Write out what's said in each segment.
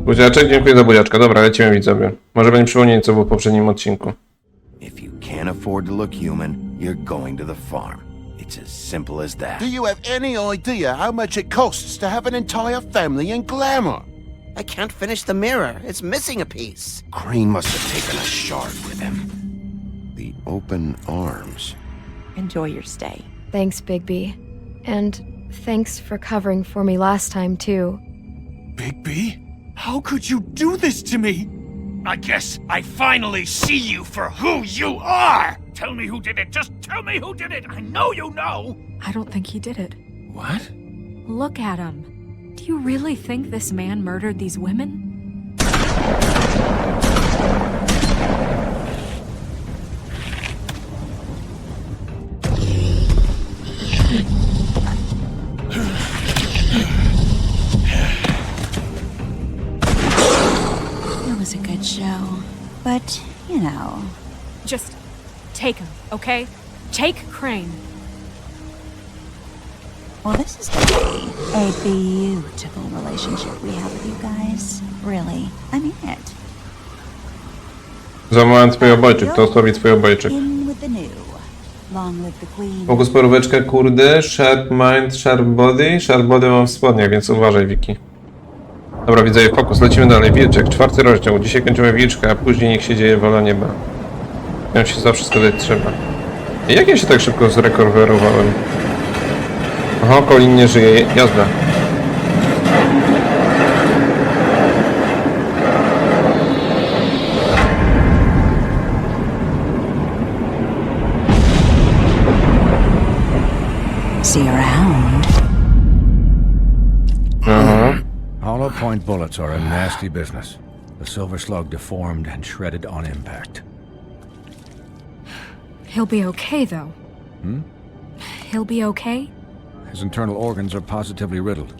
Buziaczek, dziękuję za buziaczka. Dobra, lecimy widzowie. Może będzie przypomnienie, co było w poprzednim odcinku. If you can't afford to look human, you're going to the farm. It's as simple as that. Do you have any idea how much it costs to have an entire family in glamour? I can't finish the mirror. It's missing a piece. Crane must have taken a shard with him. The open arms. Enjoy your stay. Thanks, Bigby. And thanks for covering for me last time, too. Bigby? How could you do this to me? I guess I finally see you for who you are! Tell me who did it! Just tell me who did it! I know you know! I don't think he did it. What? Look at him. Do you really think this man murdered these women? It was a good show, but, you know... Just take him, okay? Take Crane. Well, this is gonna be a beautiful relationship we have with you guys. Really, I mean it. Złamałem twój obojczyk, to osłabi twój obojczyk. In with the new. Long live the queen. Fokus poróweczka, kurde. Sharp mind, sharp body. Sharp body mam w spodniach, więc uważaj, Wiki. Dobra, widzę fokus. Lecimy dalej. Wilczek, 4. rozdział. Dzisiaj kończymy Wilczka, a później niech się dzieje wola nieba. Miałem się za wszystko dać trzeba. I jak ja się tak szybko zrekorwerowałem? Aha, Colin nie żyje. Jazda. See you around. Hollow point bullets are a nasty business. The silver slug deformed and shredded on impact. He'll be okay, though. He'll be okay? His internal organs are positively riddled.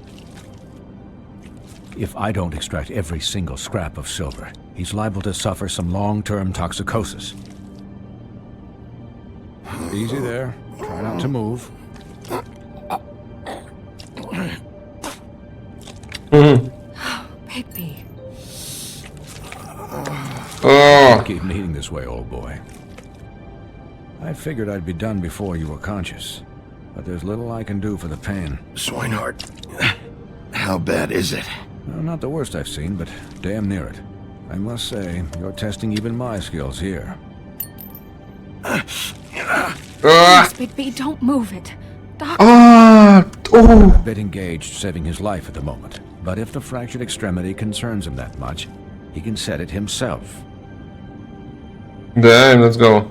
If I don't extract every single scrap of silver, he's liable to suffer some long-term toxicosis. Easy there. Try not to move. Bigby. O! Keep eating this way, old boy. I figured I'd be done before you were conscious, but there's little I can do for the pain. Swinehart, how bad is it? Well, not the worst I've seen, but damn near it. I must say, you're testing even my skills here. Please, Bigby, don't move it. Doctor. A bit engaged saving his life at the moment, but if the fractured extremity concerns him that much, he can set it himself. Damn, let's go.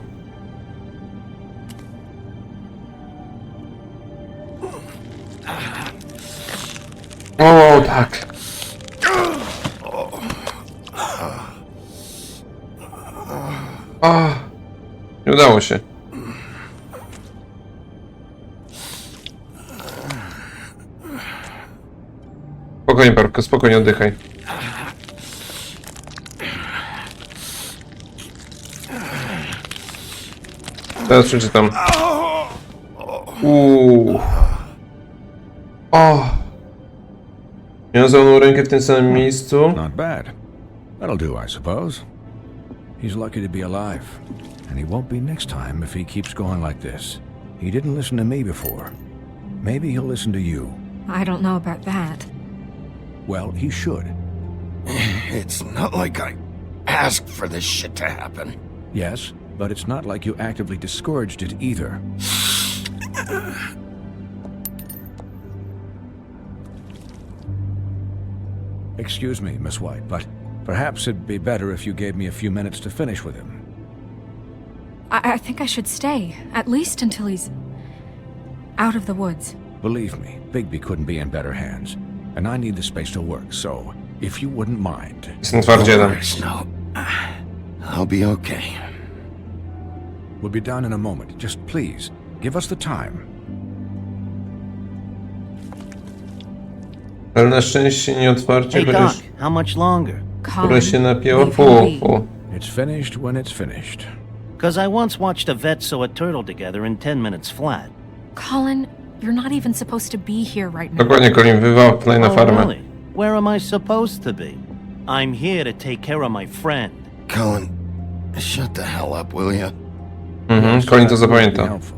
O, tak. O, nie udało się. Spokojnie, Parko, spokojnie oddychaj. Teraz przeczytam. O! Miał złamaną rękę w tym samym miejscu. Not bad. That'll do, I suppose. He's lucky to be alive, and he won't be next time if he keeps going like this. He didn't listen to me before. Maybe he'll listen to you. I don't know about that. Well, he should. It's not like I asked for this shit to happen. Yes, but it's not like you actively discouraged it either. Excuse me, Miss White, but perhaps it'd be better if you gave me a few minutes to finish with him. I think I should stay, at least until he's out of the woods. Believe me, Bigby couldn't be in better hands, and I need the space to work, so if you wouldn't mind... Jestem twardzielem. No, I'll be okay. We'll be done in a moment. Just please, give us the time. Ale na szczęście nie otwarcie, Hey, chociaż Doc, how much longer? które się napięło. leave him be. It's finished when it's finished. Because I once watched a vet sew a turtle together in 10 minutes flat. Colin, you're not even supposed to be here right now. Dokładnie, Colin, wywal tutaj na Oh, farmę. really? Where am I supposed to be? I'm here to take care of my friend. Colin, shut the hell up, will you? Mhm, Colin to zapamięta. Helpful.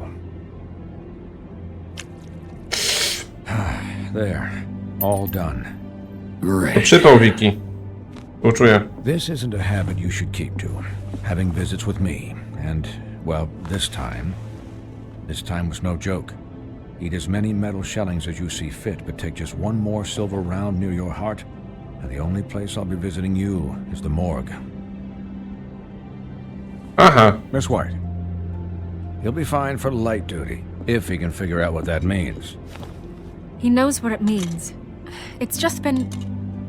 There. All done. Great. Przypał Wiki. Uczuję. This isn't a habit you should keep to. Having visits with me. And, well, this time was no joke. Eat as many metal shellings as you see fit, but take just one more silver round near your heart, and the only place I'll be visiting you is the morgue. Aha. Miss White. He'll be fine for light duty, if he can figure out what that means. He knows what it means. It's just been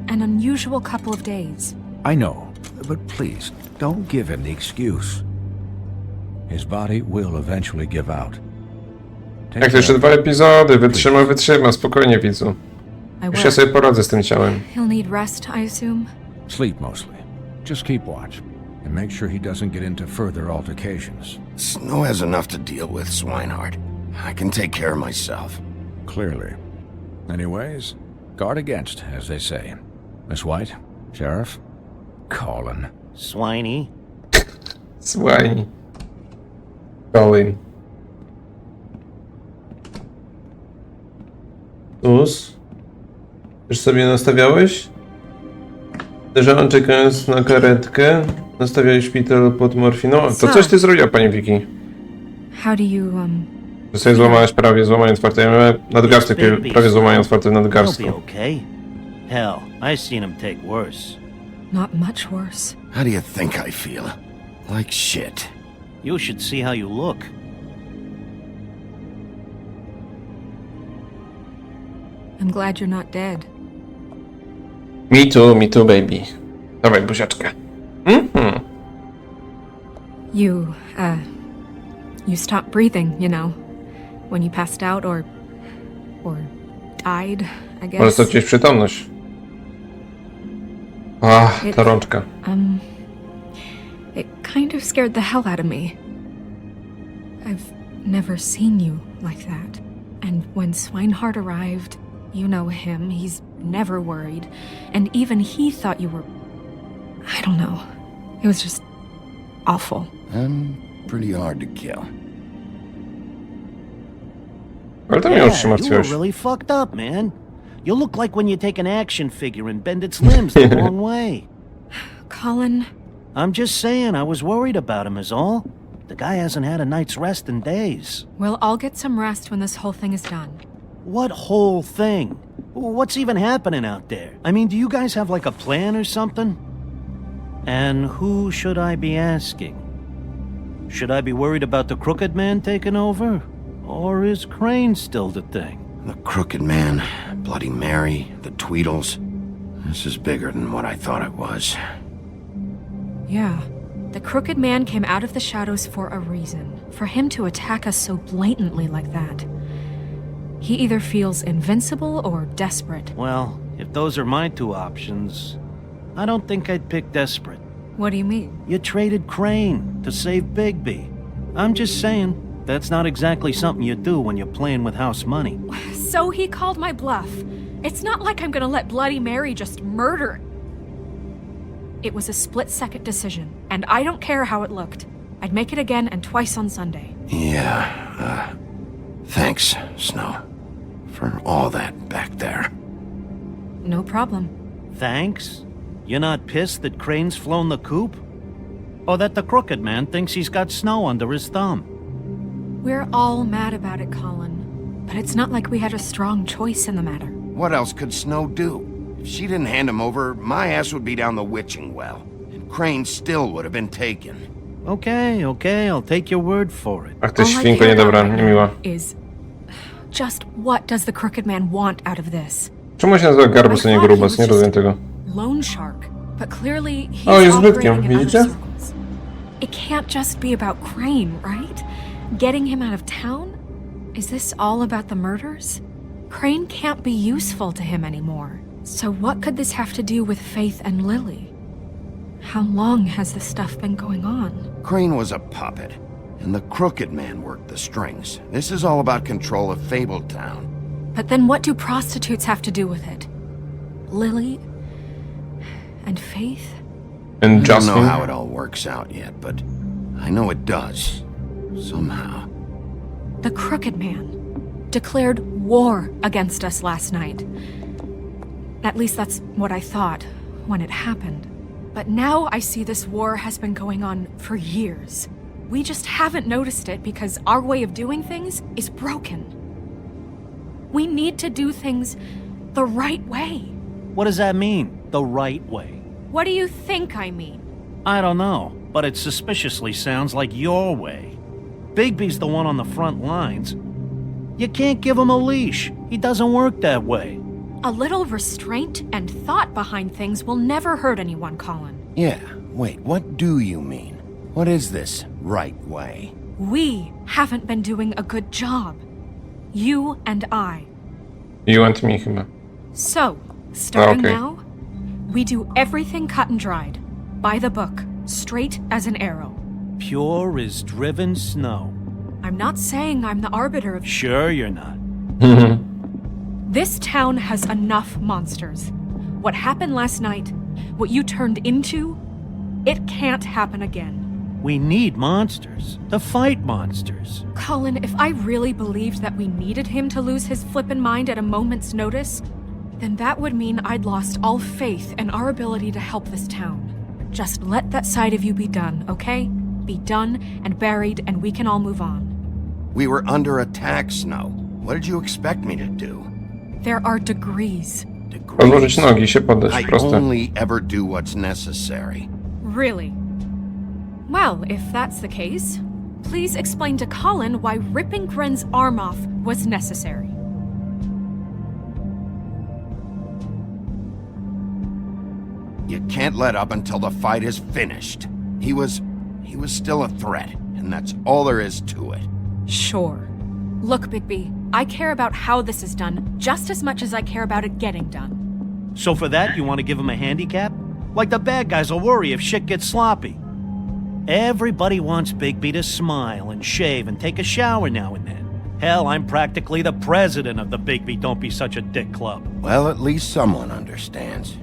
an unusual couple of days. I know, but please, don't give him the excuse. His body will eventually give out. Take Jak to jeszcze care. 2 epizody, wytrzyma, spokojnie widzu. I Już ja will. sobie poradzę z tym ciałem. He'll need rest, I assume. Sleep mostly. Just keep watch, and make sure he doesn't get into further altercations. Snow has enough to deal with, Swinehart. I can take care of myself. Clearly. Anyways, guard against, as they say. Miss White? Sheriff? Colin. Swiney. Słuchaj. Colin. Us? Już sobie nastawiałeś? Leżałem czekając na karetkę. Nastawiałeś szpital pod morfiną. To coś ty zrobiła, pani Wiki. How do you, Że sobie złamałaś prawie złamanie otwarte. Ja miałem nadgarstek prawie złamanie otwarte w He'll nadgarstku. be okay. Hell, I've seen him take worse. not much worse? How do you think I feel? Like shit. You should see how you look. I'm glad you're not dead. Me too, baby. Dawaj, buziaczkę. You stopped breathing, you know, when you passed out or died, I guess. Może straciłeś przytomność. Ta rączka. It kind of scared the hell out of me. I've never seen you like that. And when Swinehart arrived, you know him, he's never worried. And even he thought you were... I don't know. It was just awful. I'm pretty hard to kill. Ale to mnie już się you were martwiłeś. really fucked up, man. You look like when you take an action figure and bend its limbs the wrong way. Colin, I'm just saying, I was worried about him is all. The guy hasn't had a night's rest in days. we'll all get some rest when this whole thing is done. What whole thing? What's even happening out there? I mean, do you guys have like a plan or something? And who should I be asking? Should I be worried about the crooked man taking over? Or is Crane still the thing? The Crooked Man, Bloody Mary, the Tweedles. This is bigger than what I thought it was. Yeah. The Crooked Man came out of the shadows for a reason. For him to attack us so blatantly like that. He either feels invincible or desperate. Well, if those are my two options, I don't think I'd pick desperate. What do you mean? You traded Crane to save Bigby. I'm just saying, that's not exactly something you do when you're playing with house money. So he called my bluff. It's not like I'm gonna let Bloody Mary just murder. It was a split-second decision, and I don't care how it looked. I'd make it again and twice on Sunday. Yeah, thanks, Snow, for all that back there. No problem. Thanks? You're not pissed that Crane's flown the coop? Or that the Crooked Man thinks he's got Snow under his thumb? We're all mad about it, Colin. But it's not like we had a strong choice in the matter. What else could Snow do? If she didn't hand him over, my ass would be down the witching well. And Crane still would have been taken. Okay, I'll take your word for it. Ach, ty All I świnko care niedobra, about niemiła. is just what does the Crooked Man want out of this? Czemu się nazywa Garbus, a nie Grubas? Nie rozumiem tego. Loan shark, but clearly he's O, jest operating zbytkiem, in other widzicie? circles. It can't just be about Crane, right? Getting him out of town? Is this all about the murders? Crane can't be useful to him anymore. So what could this have to do with Faith and Lily? How long has this stuff been going on? Crane was a puppet, and the Crooked Man worked the strings. This is all about control of Fabletown. But then what do prostitutes have to do with it? Lily and and faith. And I don't know Justin. how it all works out yet, but I know it does. Somehow. The Crooked Man declared war against us last night. At least that's what I thought when it happened. But now I see this war has been going on for years. We just haven't noticed it because our way of doing things is broken. We need to do things the right way. What does that mean, the right way? What do you think I mean? I don't know, but it suspiciously sounds like your way. Bigby's the one on the front lines. You can't give him a leash. He doesn't work that way. A little restraint and thought behind things will never hurt anyone, Colin. Yeah, wait, what do you mean? What is this right way? We haven't been doing a good job. You and I. You and me chyba. So, starting Okay. now, we do everything cut and dried. By the book, straight as an arrow. Pure as driven snow. I'm not saying I'm the arbiter of... Sure you're not. This town has enough monsters. What happened last night, what you turned into, it can't happen again. We need monsters. To fight monsters. Colin, if I really believed that we needed him to lose his flippin' mind at a moment's notice, then that would mean I'd lost all faith in our ability to help this town. Just let that side of you be done, okay? Be done and buried, and we can all move on. We were under attack, Snow. What did you expect me to do? There are degrees. Odłożyć nogi, się poddać, I proste. only ever do what's necessary. Really? Well, if that's the case, please explain to Colin why ripping Gren's arm off was necessary. You can't let up until the fight is finished. He was still a threat, and that's all there is to it. Sure. Look, Bigby, I care about how this is done just as much as I care about it getting done. So for that, you want to give him a handicap? Like the bad guys will worry if shit gets sloppy. Everybody wants Bigby to smile and shave and take a shower now and then. Hell, I'm practically the president of the Bigby Don't Be Such a Dick Club. Well, at least someone understands.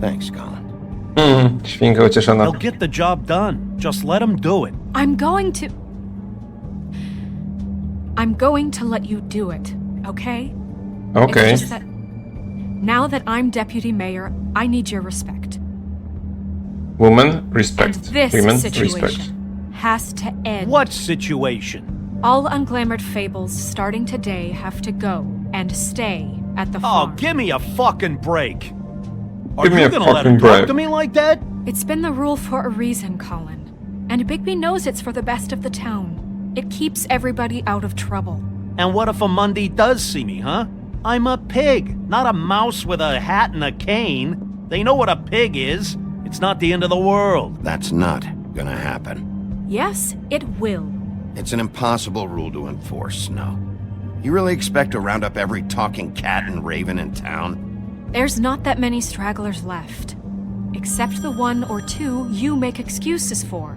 Thanks, Colin. Świnka ucieszona. He'll get the job done. Just let him do it. I'm going to let you do it, okay? Okej. It's just that now that I'm deputy mayor, I need your respect. Woman, respect. And this Women, situation respect. has to end. What situation? All unglamored fables starting today have to go and stay at the Oh, farm. give me a fucking break. Are Give me you a gonna let fucking him break. talk to me like that? It's been the rule for a reason, Colin. And Bigby knows it's for the best of the town. It keeps everybody out of trouble. And what if a Monday does see me, huh? I'm a pig, not a mouse with a hat and a cane. They know what a pig is. It's not the end of the world. That's not gonna happen. Yes, it will. It's an impossible rule to enforce, Snow. You really expect to round up every talking cat and raven in town? There's not that many stragglers left. Except the one or two you make excuses for.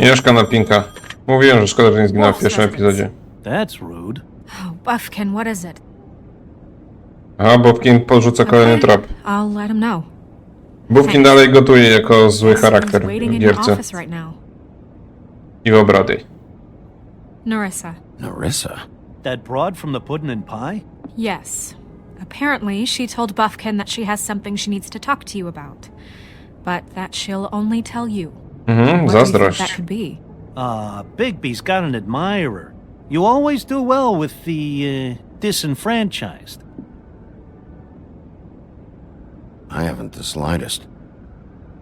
Mieszka na Pinka. Mówiłem, że szkoda, że nie zginęła w pierwszym epizodzie. That's rude. Oh, Buffkin, what is it? A, Bobkin podrzuca kolejny trap. I'll let him know. Bobkin dalej gotuje jako zły charakter He's waiting w in your gierce. office right now. I obrady. Narissa. Narissa? That broad from the puddin' and pie? Yes. Apparently, she told Buffkin that she has something she needs to talk to you about. But that she'll only tell you. What do you think Zazdrość. that could be? Bigby's got an admirer. You always do well with the, disenfranchised. I haven't the slightest.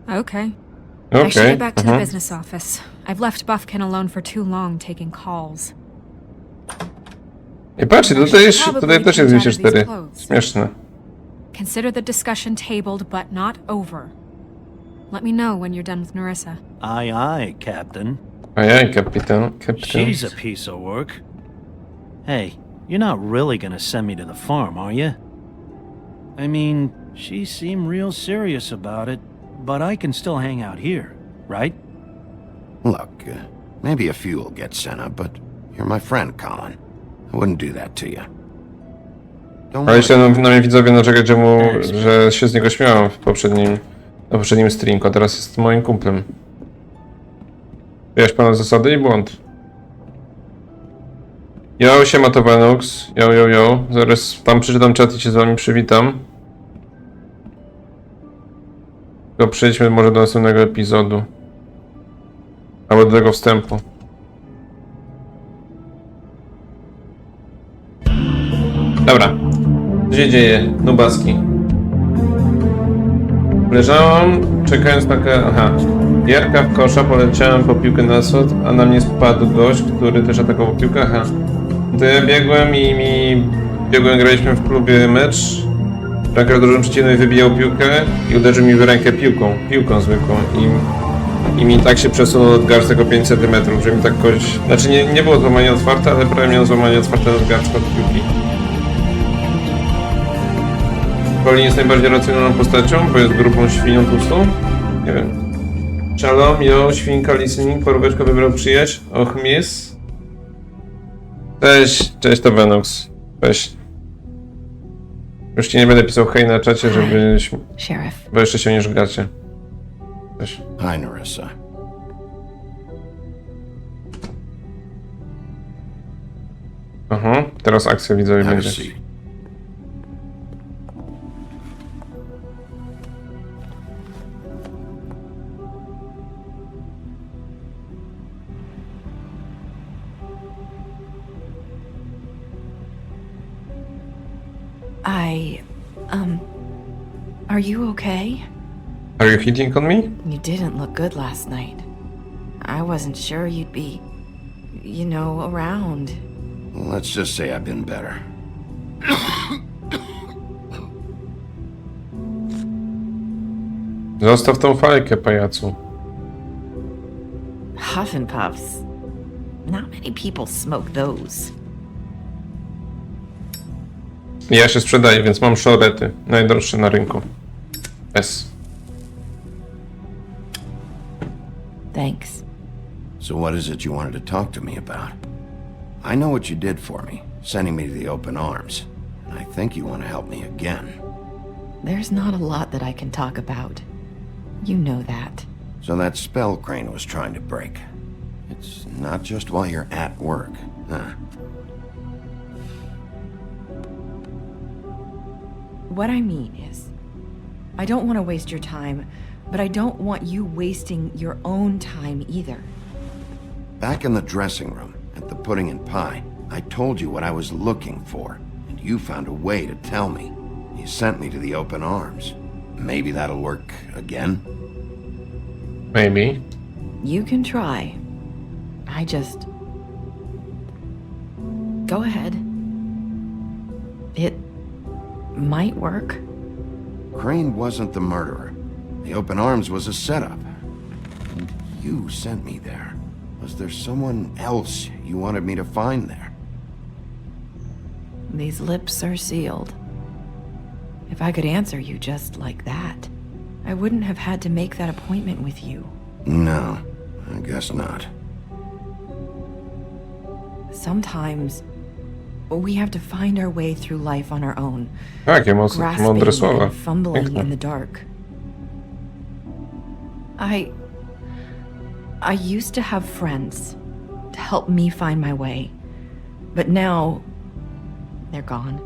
Okay. I should Okej. get back to the business office. I've left Buffkin alone for too long taking calls. I patrzcie, tutaj też jest 204. Śmieszne. Consider the discussion tabled but not over. Let me know when you're done with Narissa. Aye, aye, Captain. Ajaj, kapitan. She's a piece of work. Hey, you're not really gonna send me to the farm, are you? I mean, she seemed real serious about it, but I can still hang out here, right? Look, maybe a few will get sent up, but you're my friend, Colin. I wouldn't do that to you. Ale jeszcze na mnie widzowie narzekać, że się z niego śmiałem na poprzednim streamku, a teraz jest moim kumplem. Wyjaś pana zasady i błąd. Yo, siema to Venux. Yo. Zaraz tam przeczytam czat i się z wami przywitam. Tylko przejdźmy może do następnego epizodu. Albo do tego wstępu. Dobra. Co się dzieje? Nubaski. Leżałam, czekając na... Aha. Gierka w kosza, poleciałem po piłkę na słod, a na mnie spadł gość, który też atakował piłkę. Aha. To ja biegłem graliśmy w klubie mecz. Bramkarz drużyny przeciwnej wybijał piłkę i uderzył mi w rękę piłką zwykłą. I mi tak się przesunął nadgarstek o 5 cm, że mi tak kość... Znaczy nie było złamanie otwarte, ale prawie miałem złamanie otwarte nadgarstka od piłki. Colin jest najbardziej racjonalną postacią, bo jest grubą świnią tłustą? Nie wiem. Shalom, yo, świnka, listening, poróweczka wybrał przyjaźń. Och, miss. Cześć to Venux. Cześć. Już ci nie będę pisał hej na czacie, żebyś... Sheriff. Bo jeszcze się nie żgacie. Cześć. Hi, Narissa. Aha, teraz akcja widzowie Have a będzie. seat. Are you okay? Are you hitting on me? You didn't look good last night. I wasn't sure you'd be, around. Let's just say I've been better. Zostaw tą fajkę, pajacu. Huff and puffs. Not many people smoke those. Ja się sprzedaję, więc mam szorety. Najdroższe na rynku. S. Thanks. So what is it you wanted to talk to me about? I know what you did for me, sending me to the open arms. And I think you want to help me again. There's not a lot that I can talk about. You know that. So that spell Crane was trying to break. It's not just while you're at work, huh? What I mean is, I don't want to waste your time, but I don't want you wasting your own time either. Back in the dressing room, at the pudding and pie, I told you what I was looking for, and you found a way to tell me. You sent me to the open arms. Maybe that'll work again? Maybe. You can try. I just... Go ahead. It might work. Crane wasn't the murderer. The open arms was a setup. And you sent me there. Was there someone else you wanted me to find there? These lips are sealed. If I could answer you just like that, I wouldn't have had to make that appointment with you. No, I guess not. Sometimes we have to find our way through life on our own. Jakie mądre Grasping słowa. and fumbling Piękne. in the dark. I used to have friends to help me find my way, but now they're gone,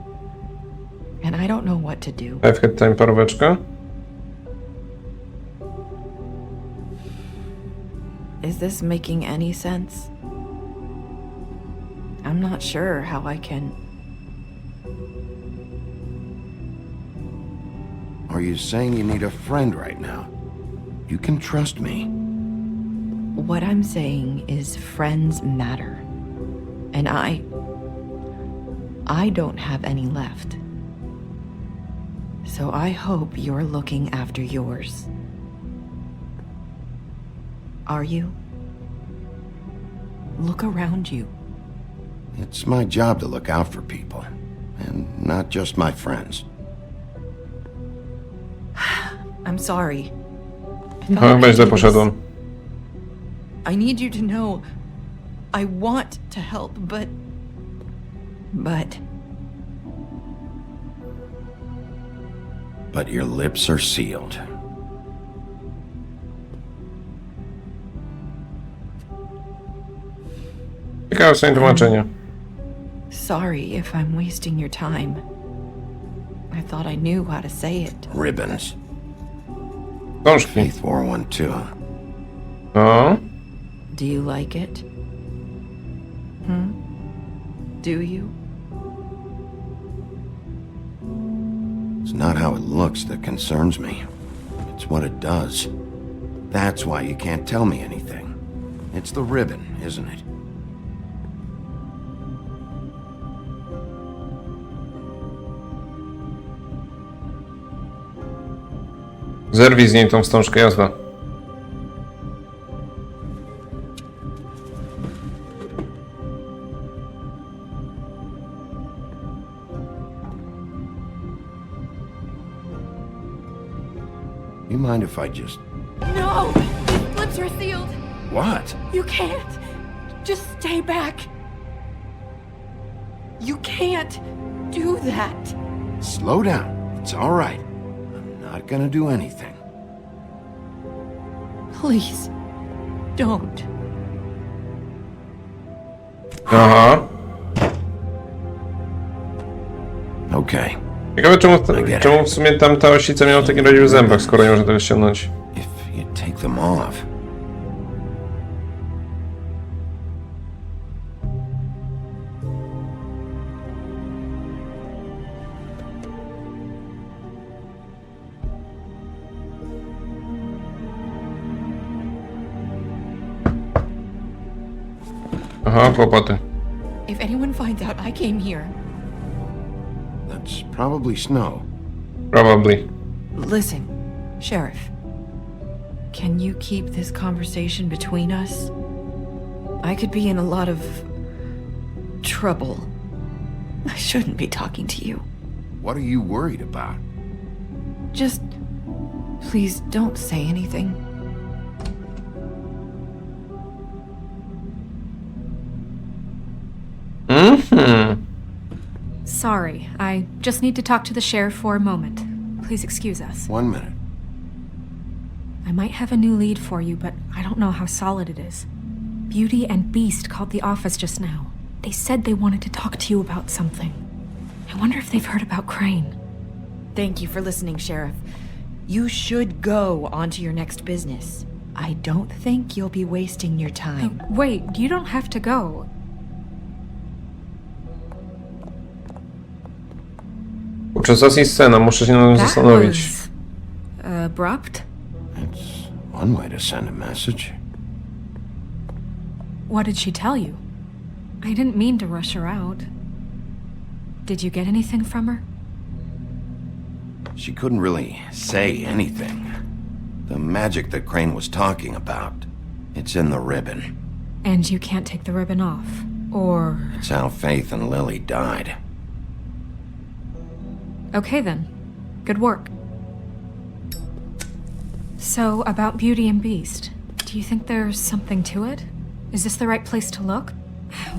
and I don't know what to do. I've had time, paróweczka. Is this making any sense? I'm not sure how I can... Are you saying you need a friend right now? You can trust me. What I'm saying is friends matter. And I don't have any left. So I hope you're looking after yours. Are you? Look around you. It's my job to look out for people, and not just my friends. I'm sorry. No, chyba źle poszedłem. I need you to know I want to help, but but your lips are sealed. Ciekawe są tłumaczenia. Sorry if I'm wasting your time. I thought I knew how to say it. Ribbons. Książki. Faith wore one too. No. Do you like it? Do you? It's not how it looks that concerns me. It's what it does. That's why you can't tell me anything. It's the ribbon, isn't it? Zerwij z niej tą wstążkę, jazda. You mind if I just... No! These lips are sealed! What? You can't! Just stay back! You can't do that! Slow down. It's all right. I'm not gonna do anything. Please, don't. Aha. Okay. Ciekawe czemu w sumie tamta osica miała taki razie w zębach, skoro nie można tego ściągnąć. If you take them off... Aha, kłopoty. If anyone finds out I came here... That's probably snow. Probably. Listen, Sheriff. Can you keep this conversation between us? I could be in a lot of... trouble. I shouldn't be talking to you. What are you worried about? Just... please don't say anything. Sorry, I just need to talk to the sheriff for a moment. Please excuse us. 1 minute. I might have a new lead for you, but I don't know how solid it is. Beauty and Beast called the office just now. They said they wanted to talk to you about something. I wonder if they've heard about Crane. Thank you for listening, Sheriff. You should go on to your next business. I don't think you'll be wasting your time. Wait, you don't have to go. Uczestniczy scena, muszę się nad tym That zastanowić. was abrupt. That's one way to send a message. What did she tell you? I didn't mean to rush her out. Did you get anything from her? She couldn't really say anything. The magic that Crane was talking about, it's in the ribbon. And you can't take the ribbon off, or... It's how Faith and Lily died. Okay then. Good work. So, about Beauty and Beast, do you think there's something to it? Is this the right place to look?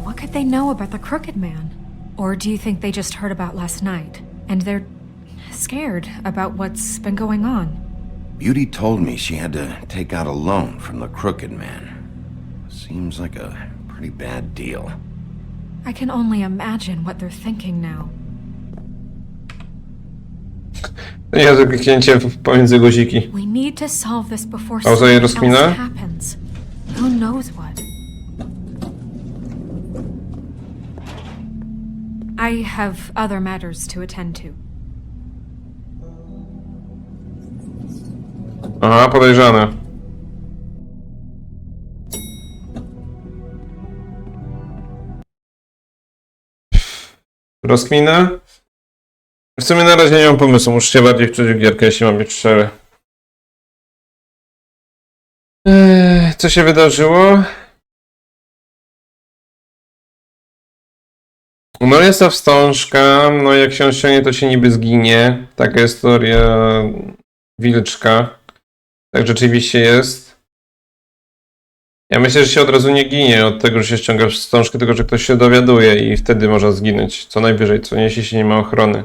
What could they know about the Crooked Man? Or do you think they just heard about last night, and they're scared about what's been going on? Beauty told me she had to take out a loan from the Crooked Man. Seems like a pretty bad deal. I can only imagine what they're thinking now. To nie jest kliknięcie pomiędzy guziki. We need to solve this before Pauza i something rozkmina? else happens. Who knows what? I have other matters to attend to. Aha, podejrzane. Rozkmina? W sumie na razie nie mam pomysłu, muszę się bardziej wczuć w gierkę, jeśli mam być szczery. Co się wydarzyło? No jest ta wstążka, no jak się ściągnie, to się niby zginie. Taka jest teoria Wilczka. Tak rzeczywiście jest. Ja myślę, że się od razu nie ginie od tego, że się ściąga wstążkę, tylko że ktoś się dowiaduje i wtedy można zginąć. Co najwyżej, co nie, jeśli się nie ma ochrony.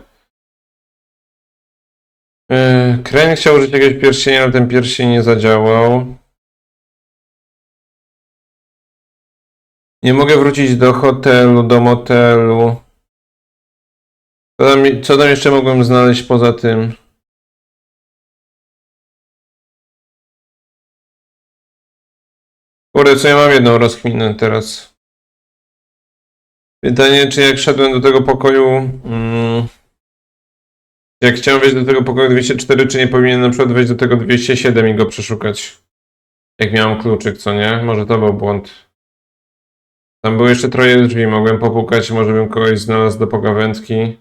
Crane chciał użyć jakiegoś pierścienia, ale ten pierścień nie zadziałał. Nie mogę wrócić do hotelu, do motelu. Co tam jeszcze mogłem znaleźć poza tym? Kurde, co ja mam jedną rozkminę teraz. Pytanie, czy jak szedłem do tego pokoju... jak chciałem wejść do tego pokoju 204, czy nie powinienem na przykład wejść do tego 207 i go przeszukać? Jak miałem kluczyk, co nie? Może to był błąd. Tam były jeszcze troje drzwi, mogłem popukać, może bym kogoś znalazł do pogawędki.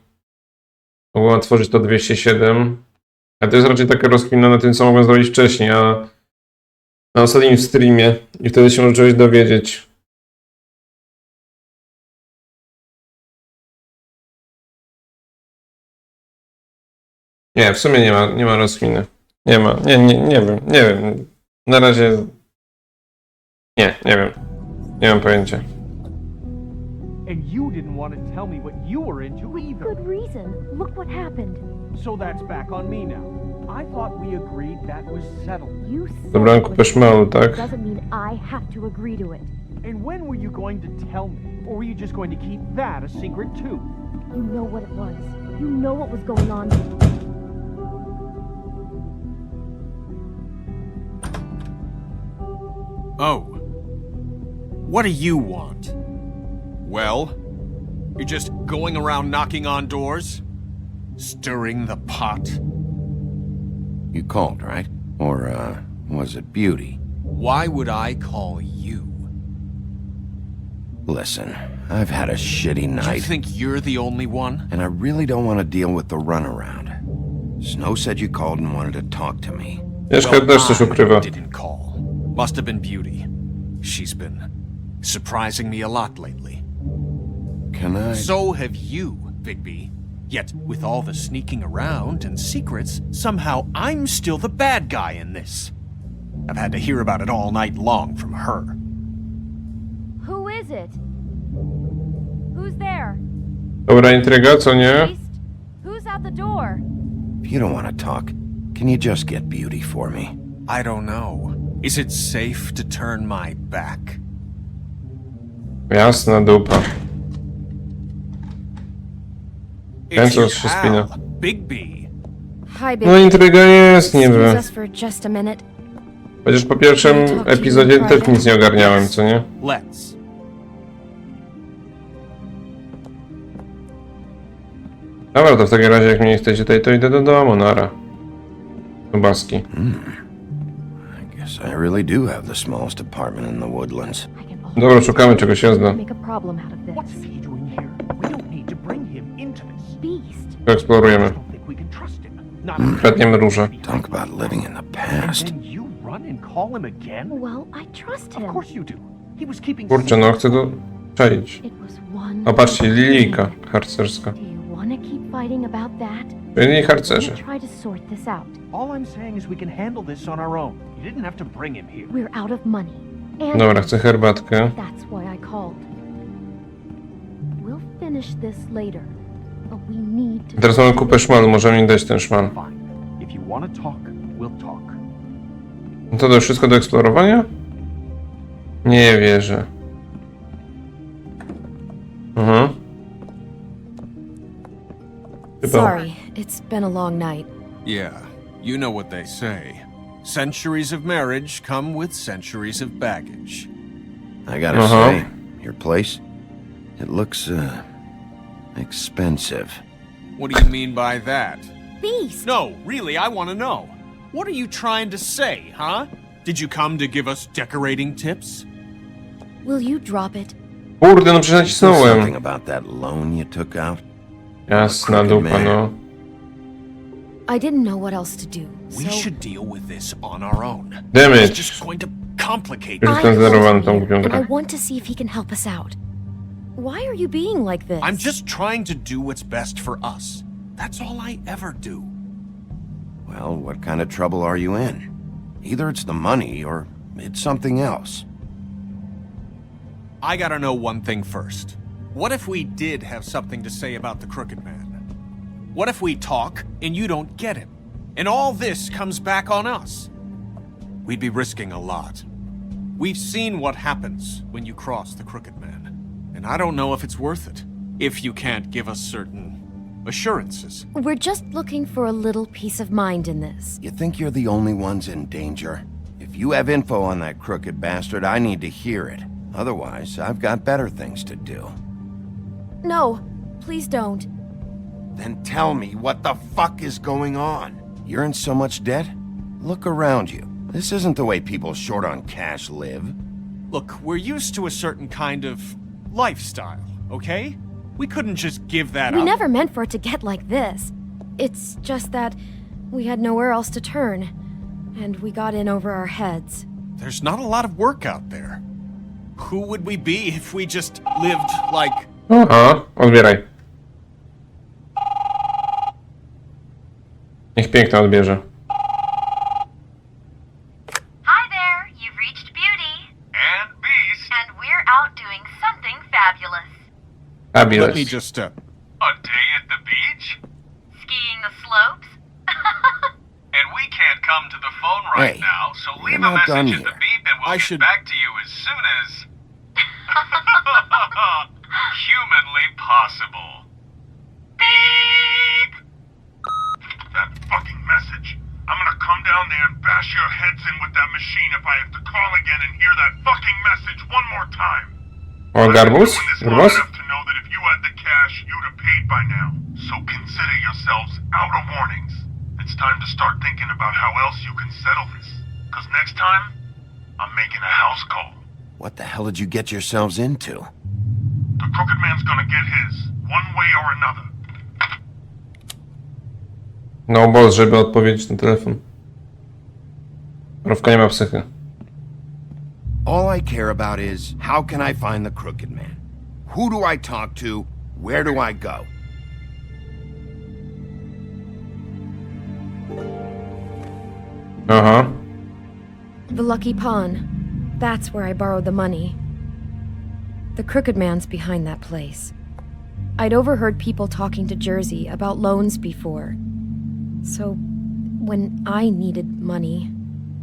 Mogłem otworzyć to 207. A to jest raczej taka rozkmina na tym, co mogłem zrobić wcześniej, a na ostatnim streamie. I wtedy się może czegoś dowiedzieć. Nie, w sumie nie ma rozkminy. Nie ma, nie wiem. Na razie... Nie wiem. Nie mam pojęcia. And you didn't want to tell me what you were into either. Good reason. Look what happened. So that's back on me now. I thought we agreed that was settled. You said Dobrałem kupę szmalu, tak? doesn't mean I have to agree to it. And when were you going to tell me? Or were you just going to keep that a secret too? You know what it was. You know what was going on. Oh. What do you want? Well, you're just going around knocking on doors? Stirring the pot? You called, right? Or, was it Beauty? Why would I call you? Listen, I've had a shitty night. You think you're the only one? And I really don't want to deal with the runaround. Snow said you called and wanted to talk to me. Mieszka też coś ukrywa. I didn't call. Must have been Beauty. She's been surprising me a lot lately. Can I... So have you, Bigby. Yet, with all the sneaking around and secrets, somehow I'm still the bad guy in this. I've had to hear about it all night long from her. Who is it? Who's there? Dobra intryga, co nie? Priest? Who's at the door? If you don't want to talk, can you just get Beauty for me? I don't know. Is it safe to turn my back? Jasna dupa. Ten It's co your się spina. pal, Bigby. Hi, No intryga jest niby. Excuse us for just a minute. Chociaż po pierwszym epizodzie też nic nie ogarniałem, co nie? Let's. Dobra, to w takim razie jak mnie nie chcecie tutaj, to idę do domu, nara. Dubaski. I guess I really do have the smallest apartment in the woodlands. Dobra, szukamy czegoś, jazda. Make a problem out of What's this. he doing here? We don't need to bring him into this. Beast. Eksplorujemy. I don't think we can trust him. Not Kradniemy róże. Talk about living in the And past. then you run and call him again? Well, I trust Of him. course you do. He was keeping Kurczę, no chcę to czaić. It was one. O, patrzcie, lilijka harcerska. Do you want to keep fighting about that? Byli We'll harcerze. try to sort this out. All I'm saying is we can handle this on our own. You didn't have to bring him here. We're out of money. And Dobra, chcę herbatkę. that's why I called. We'll finish this later. But we need to... Teraz mamy kupę szmalu, możemy mi dać ten szmal. Fine. If you want to talk, we'll talk. No to wszystko do eksplorowania? Nie wierzę. Mhm. Chyba. Sorry, it's been a long night. Yeah, you know what they say. Centuries of marriage come with centuries of baggage. I gotta say, your place, it looks, expensive. What do you mean by that? Beast! No, really, I want to know. What are you trying to say, huh? Did you come to give us decorating tips? Will you drop it? Kurde, no przecież Something nacisnąłem. about that loan you took out? Jasna dupa, no. I didn't know what else to do, We so should deal with this on our own. Damage. It's just going to complicate Już I jestem zerowany tą called głupią him here, and I grę. want to see if he can help us out. Why are you being like this? I'm just trying to do what's best for us. That's all I ever do. Well, what kind of trouble are you in? Either it's the money or it's something else. I gotta know one thing first. What if we did have something to say about the Crooked Man? What if we talk and you don't get him? And all this comes back on us. We'd be risking a lot. We've seen what happens when you cross the Crooked Man. And I don't know if it's worth it. If you can't give us certain assurances. We're just looking for a little peace of mind in this. You think you're the only ones in danger? If you have info on that crooked bastard, I need to hear it. Otherwise, I've got better things to do. No, please don't. Then tell me what the fuck is going on? You're in so much debt? Look around you. This isn't the way people short on cash live. Look, we're used to a certain kind of lifestyle, okay? We couldn't just give that We up. never meant for it to get like this. It's just that we had nowhere else to turn, and we got in over our heads. There's not a lot of work out there. Who would we be if we just lived like... Aha, odbieraj. Niech piękna odbierze. Hi there, you've reached Beauty. And Beast. And we're out doing something fabulous. Fabulous. Let me just, A day at the beach? Skiing the slopes? And we can't come to the phone right Hey, now, so we're leave a not done message at the here. beep and we'll I get should- back to you as soon as... humanly possible. Beep! That fucking message. I'm gonna come down there and bash your heads in with that machine if I have to call again and hear that fucking message one more time. O, Garbus? Garbus? Enough to know that if you had the cash, you'd have paid by now. So consider yourselves out of warnings. It's time to start thinking about how else you can settle this. Because next time, I'm making a house call. What the hell did you get yourselves into? The Crooked Man's gonna get his, one way or another. No boss, żeby odpowiedzieć na telefon. Rowka nie ma psychy. All I care about is, how can I find the Crooked Man? Who do I talk to? Where do I go? Aha. The Lucky Pawn. That's where I borrowed the money. The Crooked Man's behind that place. I'd overheard people talking to Jersey about loans before. So, when I needed money,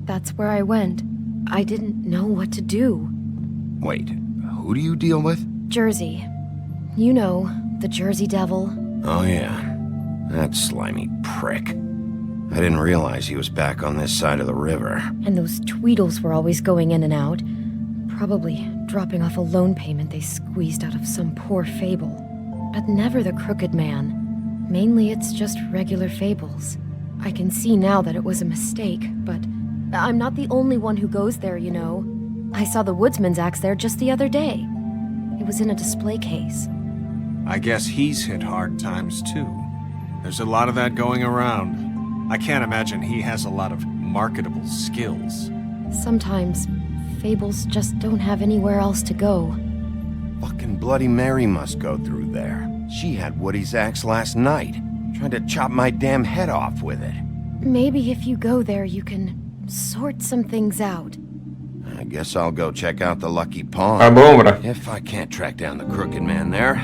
that's where I went. I didn't know what to do. Wait, who do you deal with? Jersey. You know, the Jersey Devil. Oh yeah, that slimy prick. I didn't realize he was back on this side of the river. And those Tweedles were always going in and out. Probably dropping off a loan payment they squeezed out of some poor fable. But never the Crooked Man. Mainly it's just regular fables. I can see now that it was a mistake, but I'm not the only one who goes there, you know. I saw the Woodsman's axe there just the other day. It was in a display case. I guess he's hit hard times too. There's a lot of that going around. I can't imagine he has a lot of marketable skills. Sometimes, fables just don't have anywhere else to go. Fucking Bloody Mary must go through there. She had Woody's axe last night. Tried to chop my damn head off with it. Maybe if you go there, you can sort some things out. I guess I'll go check out the Lucky Pawn. Albo umrę. If I can't track down the Crooked Man there,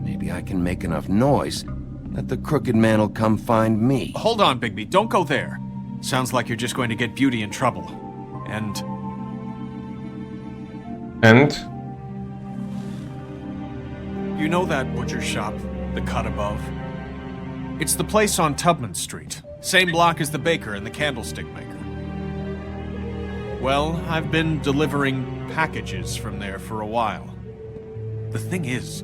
maybe I can make enough noise that the Crooked Man will come find me. Hold on, Bigby, don't go there. Sounds like you're just going to get Beauty in trouble. And you know that butcher shop, the cut above? It's the place on Tubman Street. Same block as the baker and the candlestick maker. Well, I've been delivering packages from there for a while. The thing is,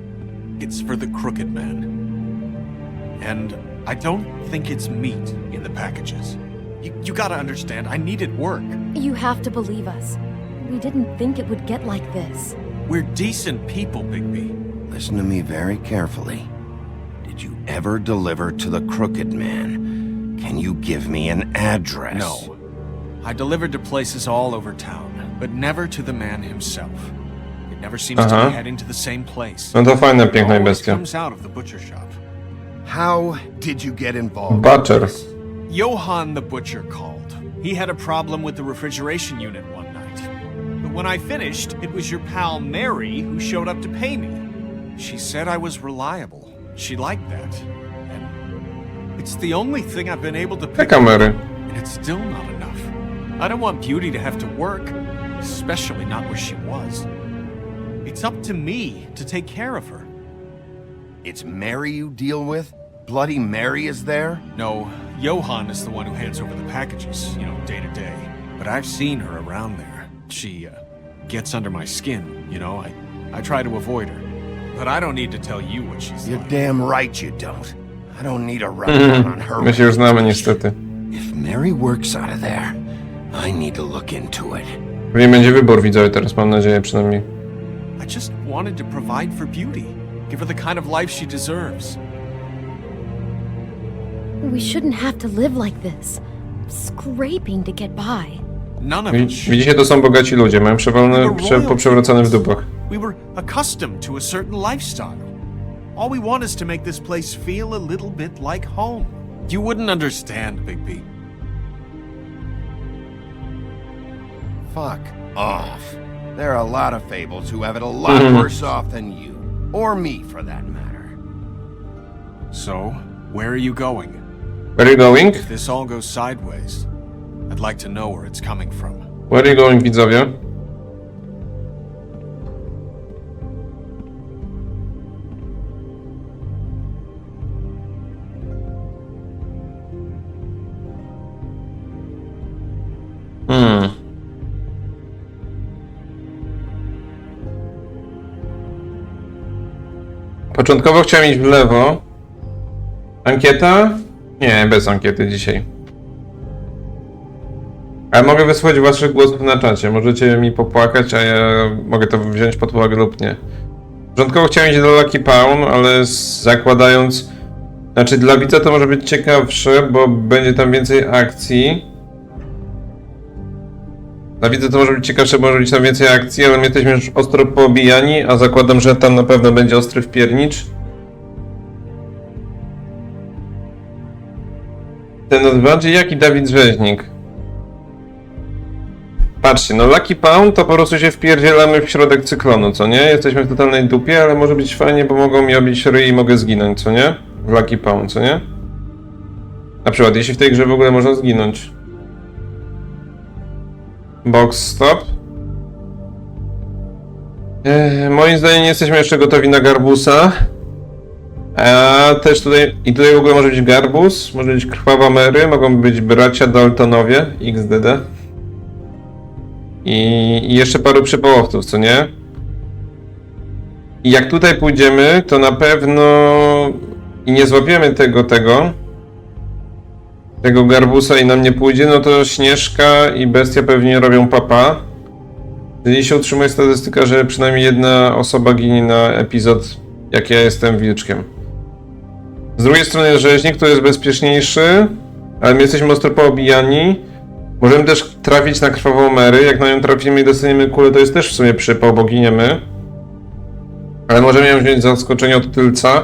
it's for the Crooked Man. And I don't think it's meat in the packages. You gotta understand, I needed work. You have to believe us. We didn't think it would get like this. We're decent people, Bigby. Listen to me very carefully. Did you ever deliver to the Crooked Man? Can you give me an address? No. I delivered to places all over town, but never to the man himself. It never seems to be heading to the same place. No to fajne, piękna i Always bestia. comes out of the butcher shop. How did you get involved? Butcher. Johann the butcher called. He had a problem with the refrigeration unit one night. But when I finished, it was your pal Mary who showed up to pay me. She said I was reliable. She liked that. And It's the only thing I've been able to Te pick up, kamery. and it's still not enough. I don't want Beauty to have to work, especially not where she was. It's up to me to take care of her. It's Mary you deal with? Bloody Mary is there? No, Johan is the one who hands over the packages, you know, day to day. But I've seen her around there. She gets under my skin, you know. I try to avoid her. But I don't need to tell you what she's You're like. damn right you don't. I don't need a rundown on her. My się już znamy niestety. If Mary works out of there, I need to look into it. Pewnie będzie wybór widzowie teraz, mam nadzieję przynajmniej. I just wanted to provide for Beauty. Give her the kind of life she deserves. We shouldn't have to live like this. Scraping to get by. None of us should. Widzicie, to są bogaci ludzie, mają poprzewracane w dupach. We were accustomed to a certain lifestyle. All we want is to make this place feel a little bit like home. You wouldn't understand, Big B. Fuck off. There are a lot of fables who have it a lot worse off than you. Or me, for that matter. So, where are you going? Where are you going? If this all goes sideways, I'd like to know where it's coming from. Where are you going, widzowie? Początkowo chciałem iść w lewo. Ankieta? Nie, bez ankiety dzisiaj. Ale mogę wysłuchać waszych głosów na czacie. Możecie mi popłakać, a ja mogę to wziąć pod uwagę lub nie. Początkowo chciałem iść do Lucky Pawn, ale zakładając... Znaczy dla widza to może być ciekawsze, bo będzie tam więcej akcji. Dla widza to może być ciekawsze, bo może być tam więcej akcji, ale my jesteśmy już ostro poobijani, a zakładam, że tam na pewno będzie ostry wpiernicz. Ten odbardziej jaki Dawid Rzeźnik. Patrzcie, no Lucky Pound to po prostu się wpierdzielamy w środek cyklonu, co nie? Jesteśmy w totalnej dupie, ale może być fajnie, bo mogą mi obić ryj i mogę zginąć, co nie? W Lucky Pound, co nie? Na przykład, jeśli w tej grze w ogóle można zginąć. Box stop. Moim zdaniem nie jesteśmy jeszcze gotowi na Garbusa. A też tutaj, i tutaj w ogóle może być Garbus, może być Krwawa Mary, mogą być bracia Daltonowie, XDD. I jeszcze paru przypołowców, co nie? I jak tutaj pójdziemy, to na pewno i nie złapiemy tego Garbusa i nam nie pójdzie, no to Śnieżka i Bestia pewnie robią papa. Czyli się utrzymuje statystyka, że przynajmniej jedna osoba ginie na epizod, jak ja jestem Wilczkiem. Z drugiej strony Rzeźnik, który jest bezpieczniejszy, ale my jesteśmy ostro poobijani. Możemy też trafić na Krwawą Mary. Jak na nią trafimy i dostaniemy kulę, to jest też w sumie przypał, bo giniemy. Ale możemy ją wziąć z zaskoczenia od tylca,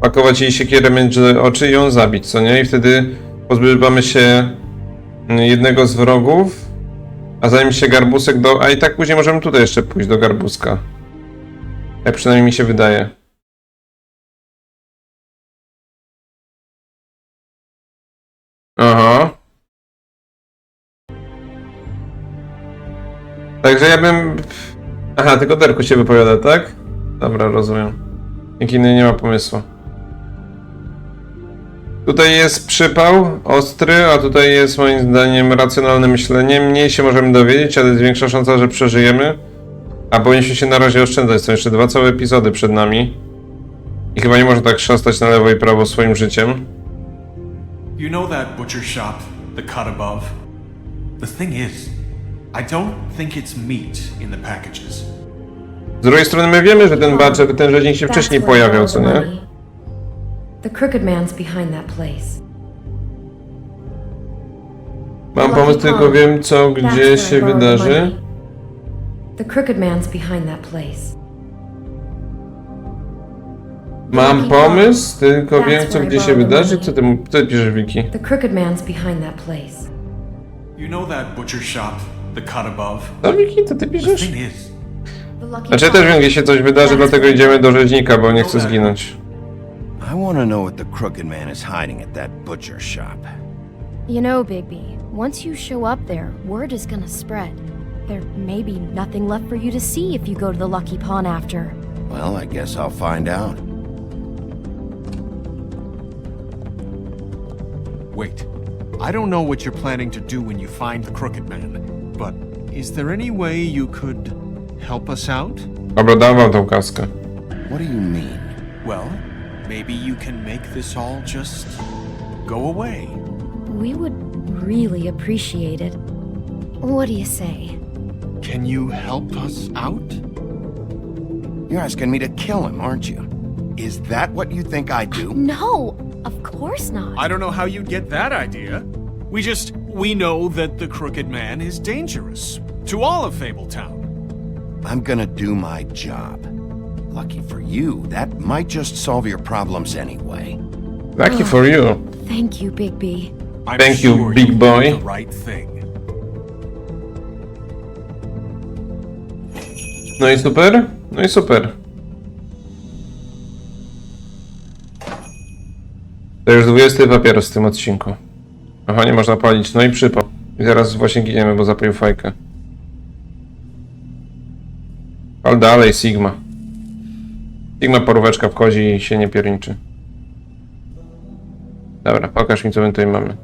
pakować jej siekierę między oczy i ją zabić, co nie? I wtedy pozbywamy się jednego z wrogów, a zanim się Garbusek do... A i tak później możemy tutaj jeszcze pójść do Garbuska. Jak przynajmniej mi się wydaje. Aha. Także ja bym... Aha, tylko Derku się wypowiada, tak? Dobra, rozumiem. Nikt inny nie ma pomysłu. Tutaj jest przypał ostry, a tutaj jest moim zdaniem racjonalne myślenie. Mniej się możemy dowiedzieć, ale jest większa szansa, że przeżyjemy. A powinniśmy się na razie oszczędzać. Są jeszcze 2 całe epizody przed nami. I chyba nie można tak szastać na lewo i prawo swoim życiem. You know that butcher shop, the cut above? The thing is, I don't think it's meat in the packages. Z drugiej strony my wiemy, że ten Butcher, ten rzeźnik się wcześniej pojawiał, co nie? The crooked man's behind that place. Mam pomysł, tylko wiem co, gdzie się wydarzy. The crooked man's behind that place. Mam pomysł, tylko wiem co, gdzie się wydarzy. Co ty piszesz, Wiki? The crooked man's behind that place. You know that butcher shop, the cut above? No Wiki, co ty piszesz? The thing is, Znaczy ja też wiem, gdzie się coś wydarzy, dlatego idziemy do rzeźnika, bo nie chcę zginąć. I want to know what the crooked man is hiding at that butcher shop. You know, Bigby, once you show up there, word is gonna spread. There may be nothing left for you to see if you go to the Lucky Pawn after. Well, I guess I'll find out. Wait. I don't know what you're planning to do when you find the crooked man, but is there any way you could help us out? Dobra, dam wam tą kaskę. What do you mean? Well, maybe you can make this all just go away. We would really appreciate it. What do you say? Can you help us out? You're asking me to kill him, aren't you? Is that what you think I do? No, of course not. I don't know how you'd get that idea. We know that the crooked man is dangerous to all of Fabletown. I'm gonna do my job. Lucky for you, that might just solve your problems anyway. Lucky for you. Thank you, Bigby. I'm Thank you, sure big you'll boy. do the right thing. No i super. No i super. To już 20 papieros w tym odcinku. Aha, nie można palić. No i przypał. I zaraz właśnie giniemy, bo zapalił fajkę. Ale dalej, Sigma. Sigma poróweczka wchodzi i się nie pierniczy. Dobra, pokaż mi, co my tutaj mamy.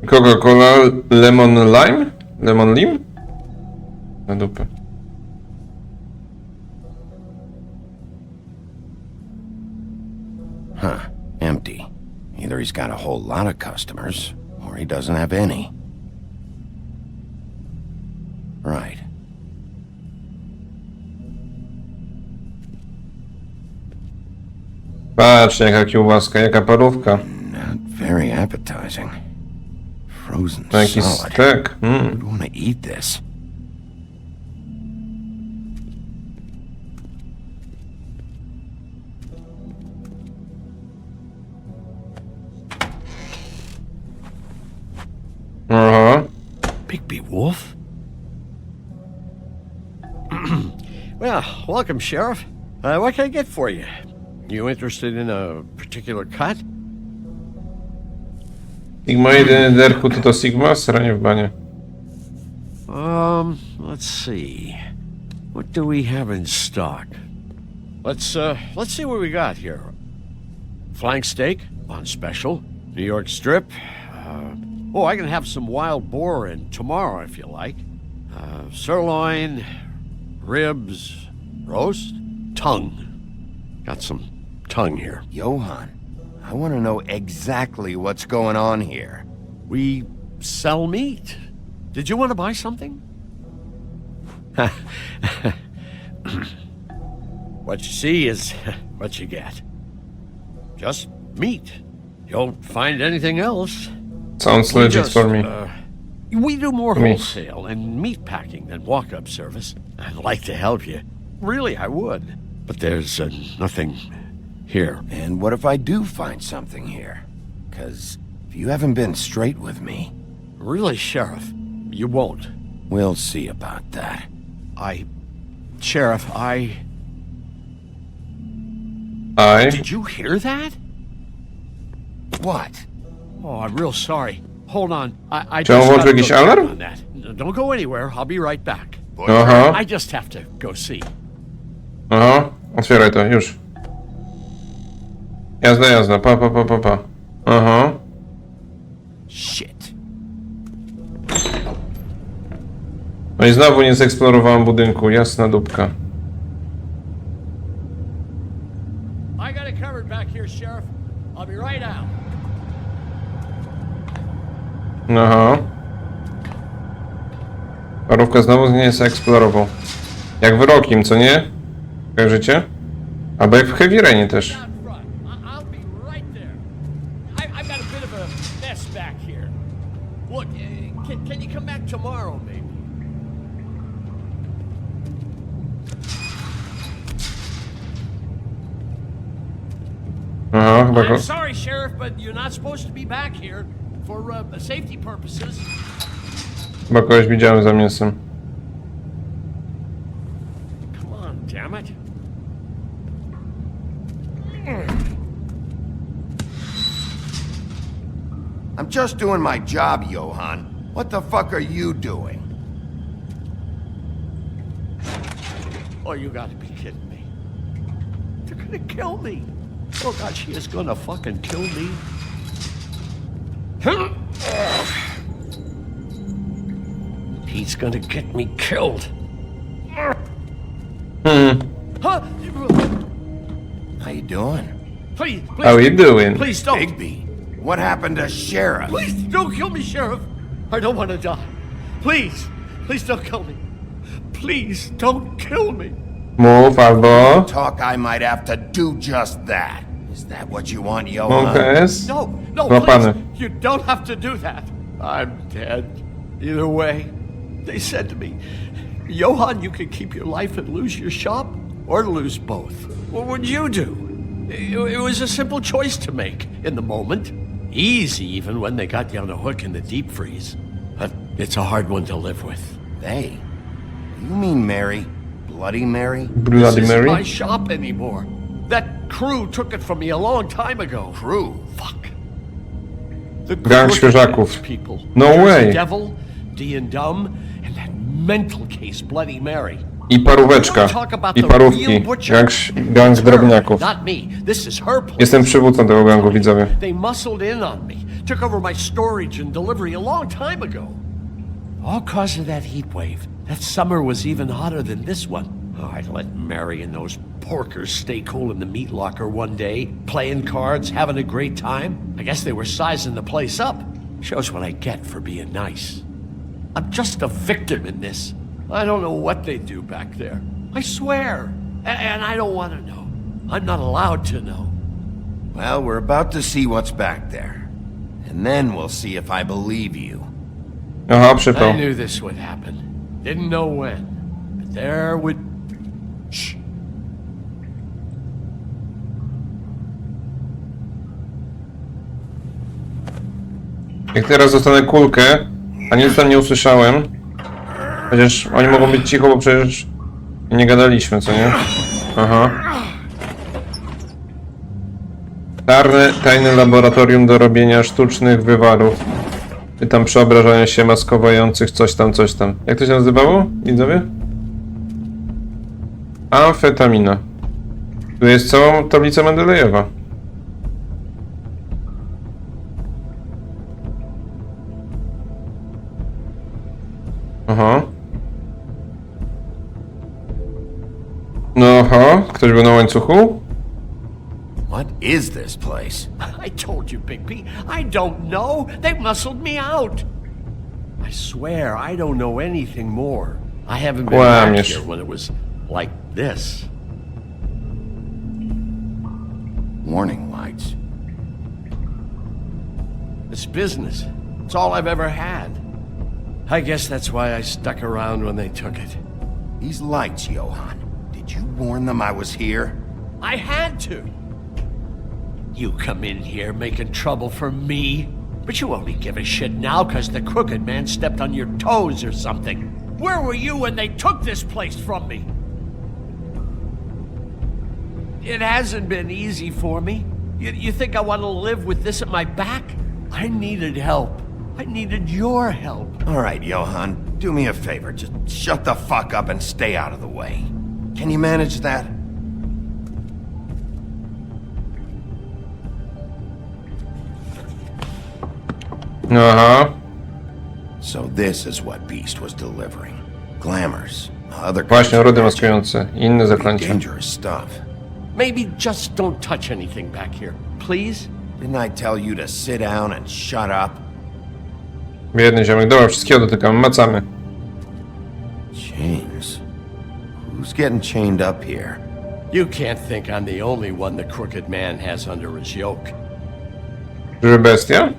Coca-Cola Lemon Lime? Lemon Lime? Na dupę. Huh, empty. Either he's got a whole lot of customers, or he doesn't have any. Right. Patrz, jaka kiełbaska, jaka parówka. Not very appetizing. Frozen No jakiś solid. stek. Who'd want to eat this? Aha. Bigby Wolf? Well, welcome, Sheriff. What can I get for you? You interested in a particular cut? Sigma 1, derku, to Sigma, sranie w banie. Let's see. What do we have in stock? Let's see what we got here. Flank steak on special. New York strip. I can have some wild boar in tomorrow if you like. Sirloin, ribs, roast, tongue. Got some tongue here. Johann, I want to know exactly what's going on here. We sell meat. Did you want to buy something? What you see is what you get. Just meat. You won't find anything else. Sounds legit for me. We do more Me. wholesale and meat packing than walk-up service. I'd like to help you. Really, I would. But there's nothing here. And what if I do find something here? 'Cause if you haven't been straight with me... Really, Sheriff, you won't. We'll see about that. Sheriff, Did you hear that? What? Oh, I'm real sorry. Hold on. I Czy on just włączył gotta jakiś go check alarm? on that. Don't go anywhere. I'll be right back. Aha, I just have to go see. aha, otwieraj to, już. Jazda, pa. Aha. Shit. No i znowu nie zeksplorowałem budynku, jasna dupka. I got it covered back here, Sheriff. I'll be right out. Aha. Parówka znowu nie zeksplorował. Jak w Rokim, co nie? Kojarzycie? Albo jak w Heavy Rainie też. Down front. I'll be right there. I've got a bit of a mess back here. Look, can you come back tomorrow, maybe? Aha, chyba go... I'm sorry, Sheriff, but you're not supposed to be back here for safety purposes. Chyba kogoś widziałem za mięsem. Come on I'm just doing my job, Johan. What the fuck are you doing? Oh, you gotta be kidding me. They're gonna kill me. Oh God, she is gonna fucking kill me. He's gonna get me killed. Huh? How you doing? Please, How you doing? Please don't. Bigby, what happened to Sheriff? Please don't kill me, Sheriff. I don't want to die. Please, please don't kill me. Please don't kill me. Mów albo... Talk, I might have to do just that. Is that what you want, Johan? Mąka jest No, złapany. please, you don't have to do that. I'm dead. Either way, they said to me, Johan, you can keep your life and lose your shop, or lose both. What would you do? It was a simple choice to make in the moment. Easy, even when they got you on a hook in the deep freeze. But it's a hard one to live with. They? You mean Mary? Bloody Mary? Bloody This isn't Mary? my shop anymore. That crew took it from me a long time ago. Crew? Fuck. The Gang świeżaków. people. No Jersey way. Devil, D and Dumb, and that mental case, Bloody Mary. I paróweczka. I parówki. Gang drobniaków. Not me. This is her place. Jestem przywódcą tego gangu, widzowie. They muscled in on me, took over my storage and delivery a long time ago. All cause of that heat wave. That summer was even hotter than this one. Oh, I'd let Mary and those porkers stay cool in the meat locker one day, playing cards, having a great time. I guess they were sizing the place up. Shows what I get for being nice. I'm just a victim in this. I don't know what they do back there. I swear. And I don't want to know. I'm not allowed to know. Well, we're about to see what's back there. And then we'll see if I believe you. Aha, przypał. I knew this would happen. Didn't know when. But there would... Shh. Jak teraz dostanę kulkę, a nic tam nie usłyszałem. Chociaż oni mogą być cicho, bo przecież nie gadaliśmy, co nie? Aha. Tajne laboratorium do robienia sztucznych wywarów. I tam przeobrażania się maskowających coś tam, coś tam. Jak to się nazywało, widzowie? Amfetamina. Tu jest cała tablica Mendelejewa. Aha. No aha, ktoś był na łańcuchu? What is this place? I told you, Bigby. I don't know. They muscled me out. I swear, I don't know anything more. I haven't been back here when it was like this. Warning lights. It's business. It's all I've ever had. I guess that's why I stuck around when they took it. These lights, Johan. Did you warn them I was here? I had to. You come in here making trouble for me, but you only give a shit now because the crooked man stepped on your toes or something. Where were you when they took this place from me? It hasn't been easy for me. You think I want to live with this at my back? I needed help. I needed your help. All right, Johan, do me a favor. Just shut the fuck up and stay out of the way. Can you manage that? Aha. So this is what Beast was delivering. Glamours. Other Właśnie, rody maskujące. Inne zaklęcia. dangerous stuff. Maybe just don't touch anything back here, please? Didn't I tell you to sit down and shut up? Biedny ziomek. Dobra, wszystkiego dotykamy. Macamy. Chains. Who's getting chained up here? You can't think I'm the only one the crooked man has under his yoke. Że bestia?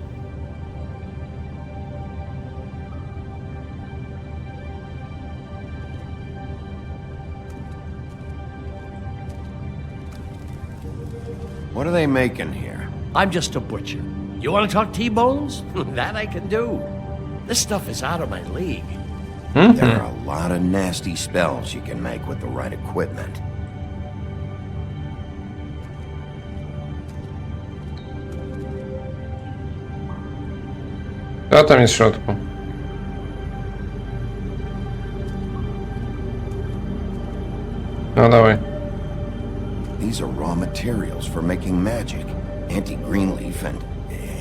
What are they making here? I'm just a butcher. You want to talk T-bones? That I can do. This stuff is out of my league. There are a lot of nasty spells you can make with the right equipment. Co tam jest w środku? No dawaj. These are raw materials for making magic. Anti-Greenleaf and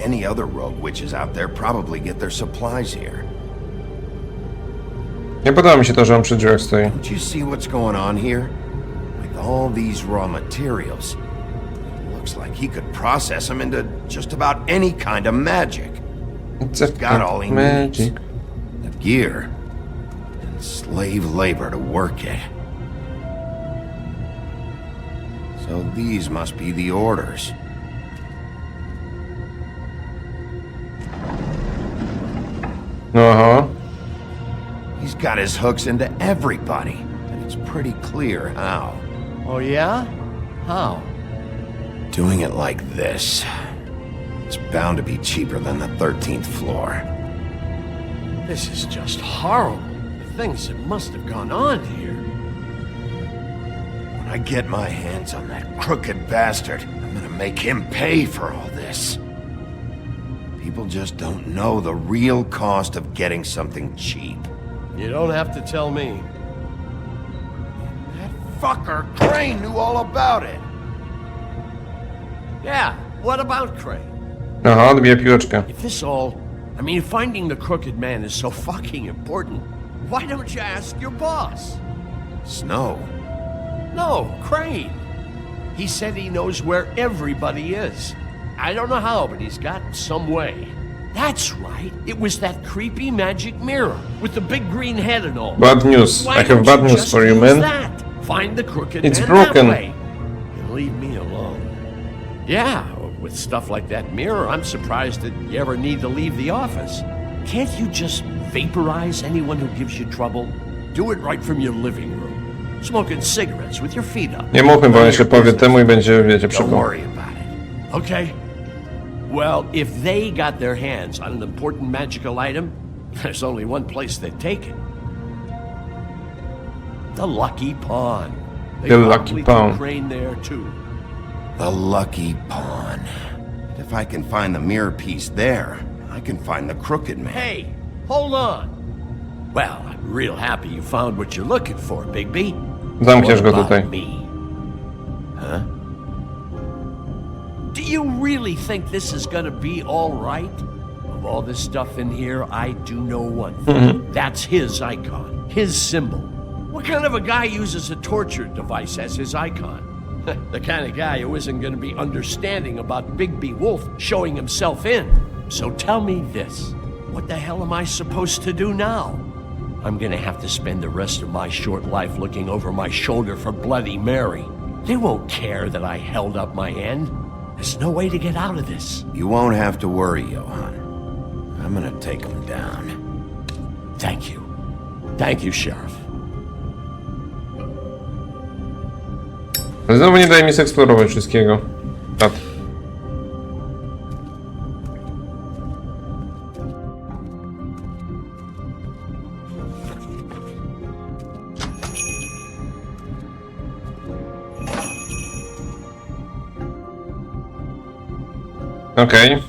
any other rogue witches out there probably get their supplies here. Nie podoba mi się to, że on przy drzwiach stoi. Don't you see what's going on here? With all these raw materials, it looks like he could process them into just about any kind of magic. He's got all he needs. The gear and slave labor to work it. So these must be the orders. Aha. He's got his hooks into everybody, and it's pretty clear how. Oh, yeah? How? Doing it like this. It's bound to be cheaper than the 13th floor. This is just horrible. The things that must have gone on here. When I get my hands on that crooked bastard, I'm gonna make him pay for all this. People just don't know the real cost of getting something cheap. You don't have to tell me. That fucker Crane knew all about it. Yeah, what about Crane? Aha, odbija piłeczkę. If this all... I mean, finding the crooked man is so fucking important, why don't you ask your boss? Snow? No, Crane. He said he knows where everybody is. I don't know how, but he's got some way. That's right. It was that creepy magic mirror with the big green head and all. Bad news. Why I have don't bad you news just for you, use man. that? Find the crooked It's man broken. that way. And leave me alone. Yeah, with stuff like that mirror, I'm surprised that you ever need to leave the office. Can't you just vaporize anyone who gives you trouble? Do it right from your living room. Smoking cigarettes with your feet up. Nie mówmy, bo on jeszcze powie temu i będzie, wiecie, Don't przypomniał. worry about it. Okay. Well, if they got their hands on an important magical item, there's only one place they'd take it. The Lucky Pawn. They The Lucky probably Pawn. took Crane there too. The Lucky Pawn. If I can find the mirror piece there, I can find the crooked man. Hey, hold on. Well, I'm real happy you found what you're looking for, Bigby. Zamkniesz What go about tutaj. me? Huh? Do you really think this is gonna be all right? Of all this stuff in here, I do know one thing. That's his icon, his symbol. What kind of a guy uses a torture device as his icon? The kind of guy who isn't gonna be understanding about Bigby Wolf showing himself in. So tell me this, what the hell am I supposed to do now? I'm gonna have to spend the rest of my short life looking over my shoulder for Bloody Mary. They won't care that I held up my end. There's no way to get out of this. You won't have to worry, Johan. I'm gonna take him down. Thank you. Thank you, Sheriff. Ale znowu nie daje mi zeksplorować wszystkiego. Tak. Okej.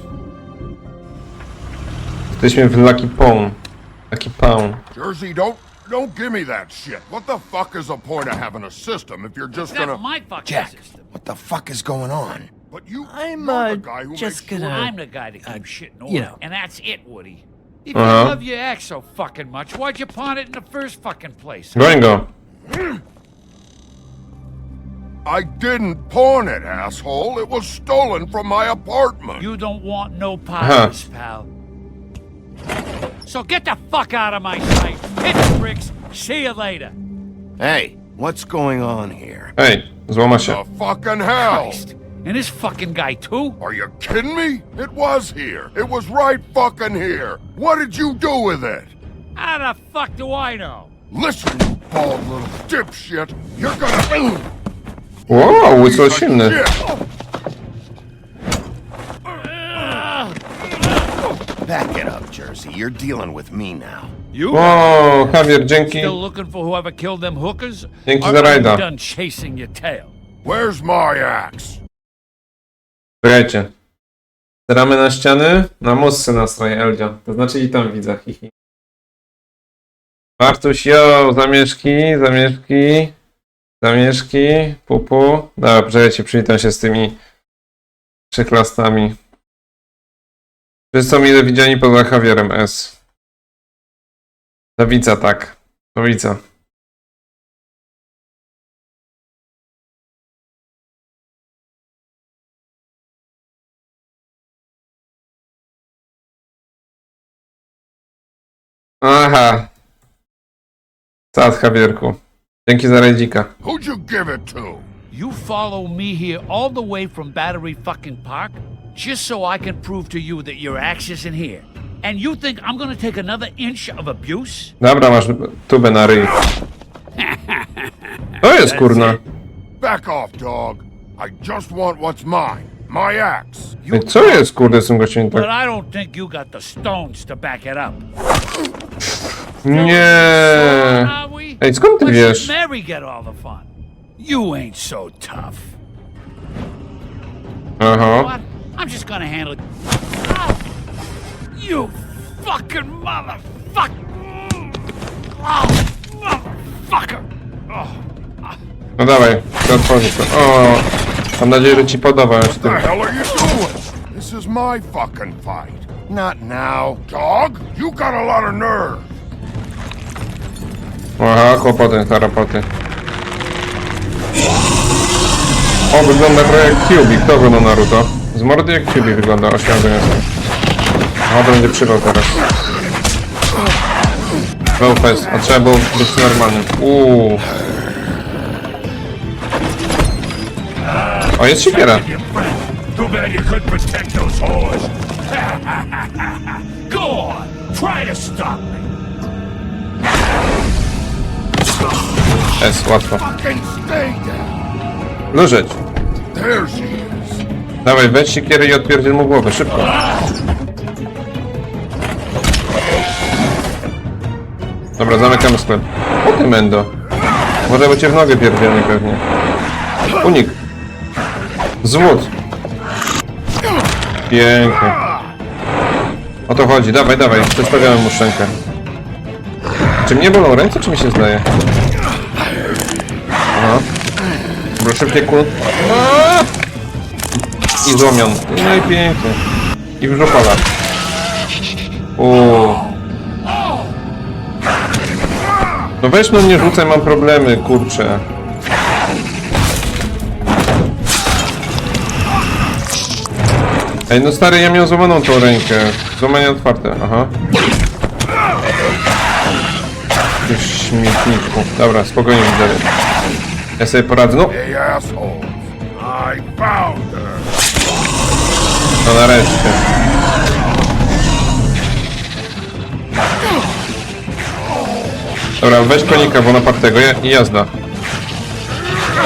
Jesteśmy w Lucky Pawn. Lucky Pawn. Jersey, don't give me that shit. What the fuck is the point of having a system if you're just gonna... my fucking Jack, system. what the fuck is going on? But you, I'm you're the guy who just makes gonna. sure- I'm the guy to keep shit in order, you know. and that's it, Woody. If Uh-huh. you love your ex so fucking much, why'd you pawn it in the first fucking place? Goń go. I didn't pawn it, asshole. It was stolen from my apartment. You don't want no part of this, pal. So get the fuck out of my sight. Hit the bricks. See you later. Hey, what's going on here? Ej, złama się. The fucking hell! Christ. And this fucking guy, too? Are you kidding me? It was here. It was right fucking here. What did you do with it? How the fuck do I know? Listen, you bald little dipshit. You're gonna... Wow, łysło silny. Back it up, Jersey. You're dealing with me now. You? O, Javier, dzięki. Still looking for whoever killed them hookers? Dzięki Or za are you rajda. done chasing your tail? Where's my axe? Czekajcie. Ramy na ściany? Na Muszę nastroje, Eldzia. To znaczy i tam widzę, hihi. Bartuś, jo, zamieszki, pupu. Dobra, poczekajcie, przywitam się z tymi przyklasami. Wszyscy są mile widziani poza Javierem S. To widza, tak. To widza. Aha. Sad, Javierku. Dzięki za rajdzika. Who'd you give it to? You follow me here all the way from Battery fucking Park just so I can prove to you that your axe isn't here. And you think I'm gonna take another inch of abuse? Dobra, masz tubę na ryj. To jest kurna. Back off, dog. I just want what's mine. My axe. Ej, co jest kurde z tym gościem But tak? I don't think you got the stones to back it up. Nie. Ej, skąd ty Why wiesz? should Mary get all the fun? You ain't so tough. Aha. What? I'm just gonna handle it. Oh, you fucking motherfucker! Oh, motherfucker! Oh. No dawaj, chcę otworzyć to. O, mam nadzieję, że ci podoba już What tym. the hell are you doing? This is my fucking fight. Not now. Dog, you got a lot of nerve. Aha, kłopoty, tarapoty. O, wygląda trochę jak Cubik. Kto oglądał Naruto? Z mordy jak Cubik wygląda, oświadczenie sobie. O, to będzie przywał teraz. Był fest, a trzeba było być normalnym. O, jest siekiera. Too bad you couldn't protect those whores. Go on, try to stop me. Jest, łatwo. Fucking stay down. Leżeć. There she is. Dawaj, weź siekierę i odpierdziel mu głowę, szybko. Dobra, zamykamy sklep. O ty mendo. Może by cię w nogę pierdzielnie pewnie. Unik. Zwód. Pięknie. O to chodzi, dawaj, dawaj, przedstawiamy mu szczękę. Czy mnie bolą ręce, czy mi się zdaje? Aha. Dobra, szybkie kul. I złomion. No i pięknie. I w żopala. No weź no nie rzucaj, mam problemy, kurczę. Ej, no stary, ja miałem złamaną tą rękę. Złamanie otwarte, aha. Ty śmietniku. Dobra, spokojnie widzę. Ja sobie poradzę, no. Hey, assholes. I found her. No nareszcie. Dobra, weź konika Bonapartego i jazda.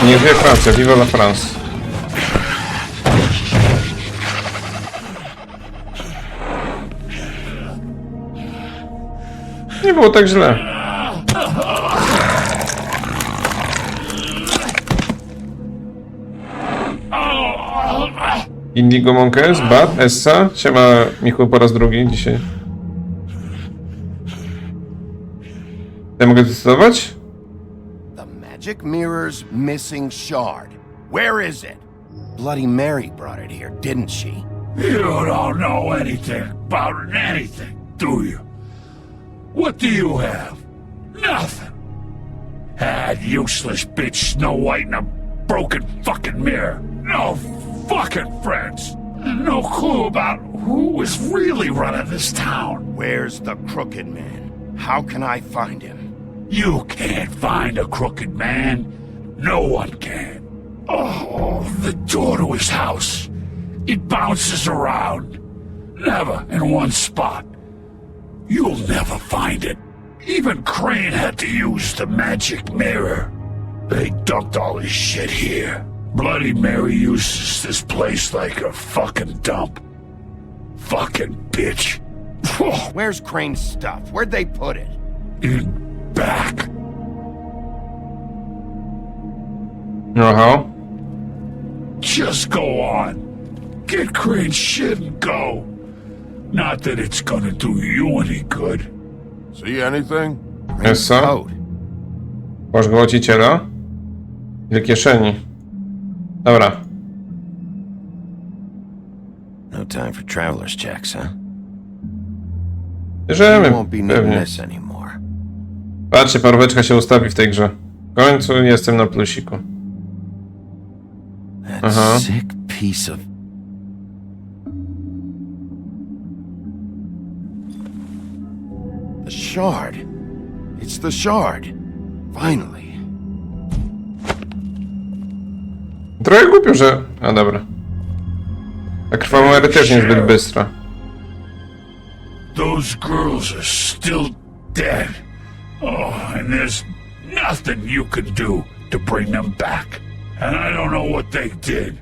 Niech wie Francja, viva la France. Nie było tak źle. Indigo Monkes, Bat, Essa. Siema Michu po raz drugi dzisiaj. Ja mogę zdecydować? The magic mirror's missing shard. Where is it? Bloody Mary brought it here, didn't she? You don't know anything about anything, do you? What do you have? Nothing. Had useless bitch Snow White and a broken fucking mirror. No fucking friends. No clue about who was really running this town. Where's the crooked man? How can I find him? You can't find a crooked man. No one can. Oh, the door to his house. It bounces around. Never in one spot. You'll never find it. Even Crane had to use the magic mirror. They dumped all his shit here. Bloody Mary uses this place like a fucking dump. Fucking bitch. Where's Crane's stuff? Where'd they put it? In back. Aha. Just go on. Get Crane's shit and go. Not that it's gonna do you any good. See anything? Jest co? Masz gwałciciela? Ile kieszeni? Dobra. No time for traveler's checks, huh? Bierzemy, You won't be needing pewnie. this anymore. Patrzcie, paróweczka się ustawi w tej grze. W końcu jestem na plusiku. That sick piece of... The shard. It's the shard. Finally. Trochę głupio, że... A dobra. Ta krwawa też niezbyt bystra. Those girls are still dead. Oh, and there's nothing you can do to bring them back. And I don't know what they did,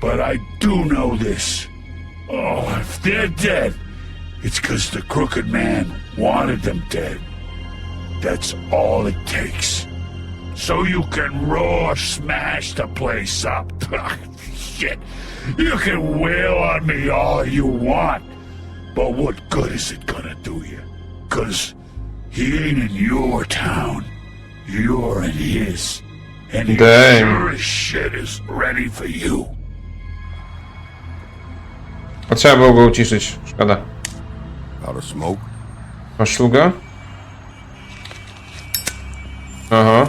but I do know this. Oh, if they're dead, it's 'cause the crooked man wanted them dead. That's all it takes. So you can roar, smash the place up. Shit, you can wail on me all you want, but what good is it gonna do you? 'Cause he ain't in your town. You're in his. And he sure as shit is ready for you. A trzeba było go uciszyć. Szkoda. Out of smoke? Masz szluga? Aha.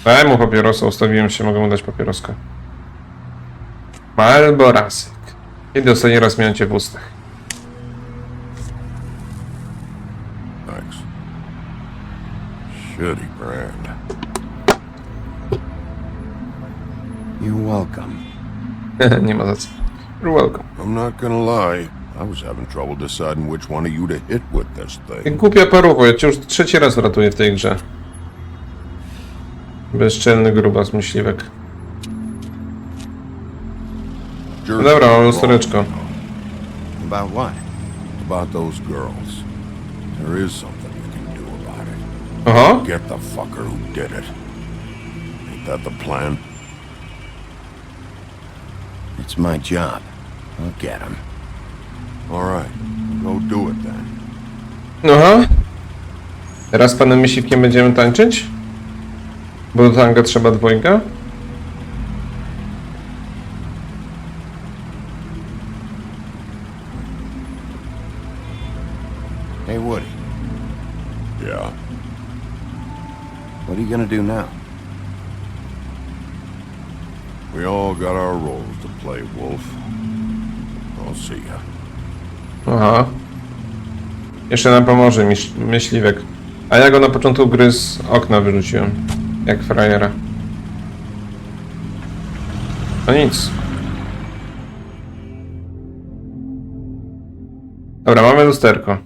Daj mu papierosa, ustawiłem się, mogę mu dać papieroska. Malborasek. Kiedy ostatni raz miałem cię w ustach? Thanks. Shitty brand. You're welcome. Nie ma za co. You're welcome. I'm not gonna lie. I was having trouble deciding which one of you to hit with this Ty thing. głupia paruwo, ja cię już trzeci raz ratuję w tej grze. Bezczelny grubas myśliwek. No dobra, mam lustereczko. About what? About those girls. There is something you can do about it. Aha. Get the fucker who did it. Ain't that the plan? It's my job. I'll get him. Alright, go do it then. Aha. Teraz z panem myśliwkiem będziemy tańczyć? Bo do tanga trzeba dwojga? Hey, Woody. Yeah. What are you gonna do now? We all got our roles to play, Wolf. I'll see ya. Aha. Jeszcze nam pomoże myśliwek. A ja go na początku gry z okna wyrzuciłem. Jak frajera. No nic. Dobra, mamy lusterko.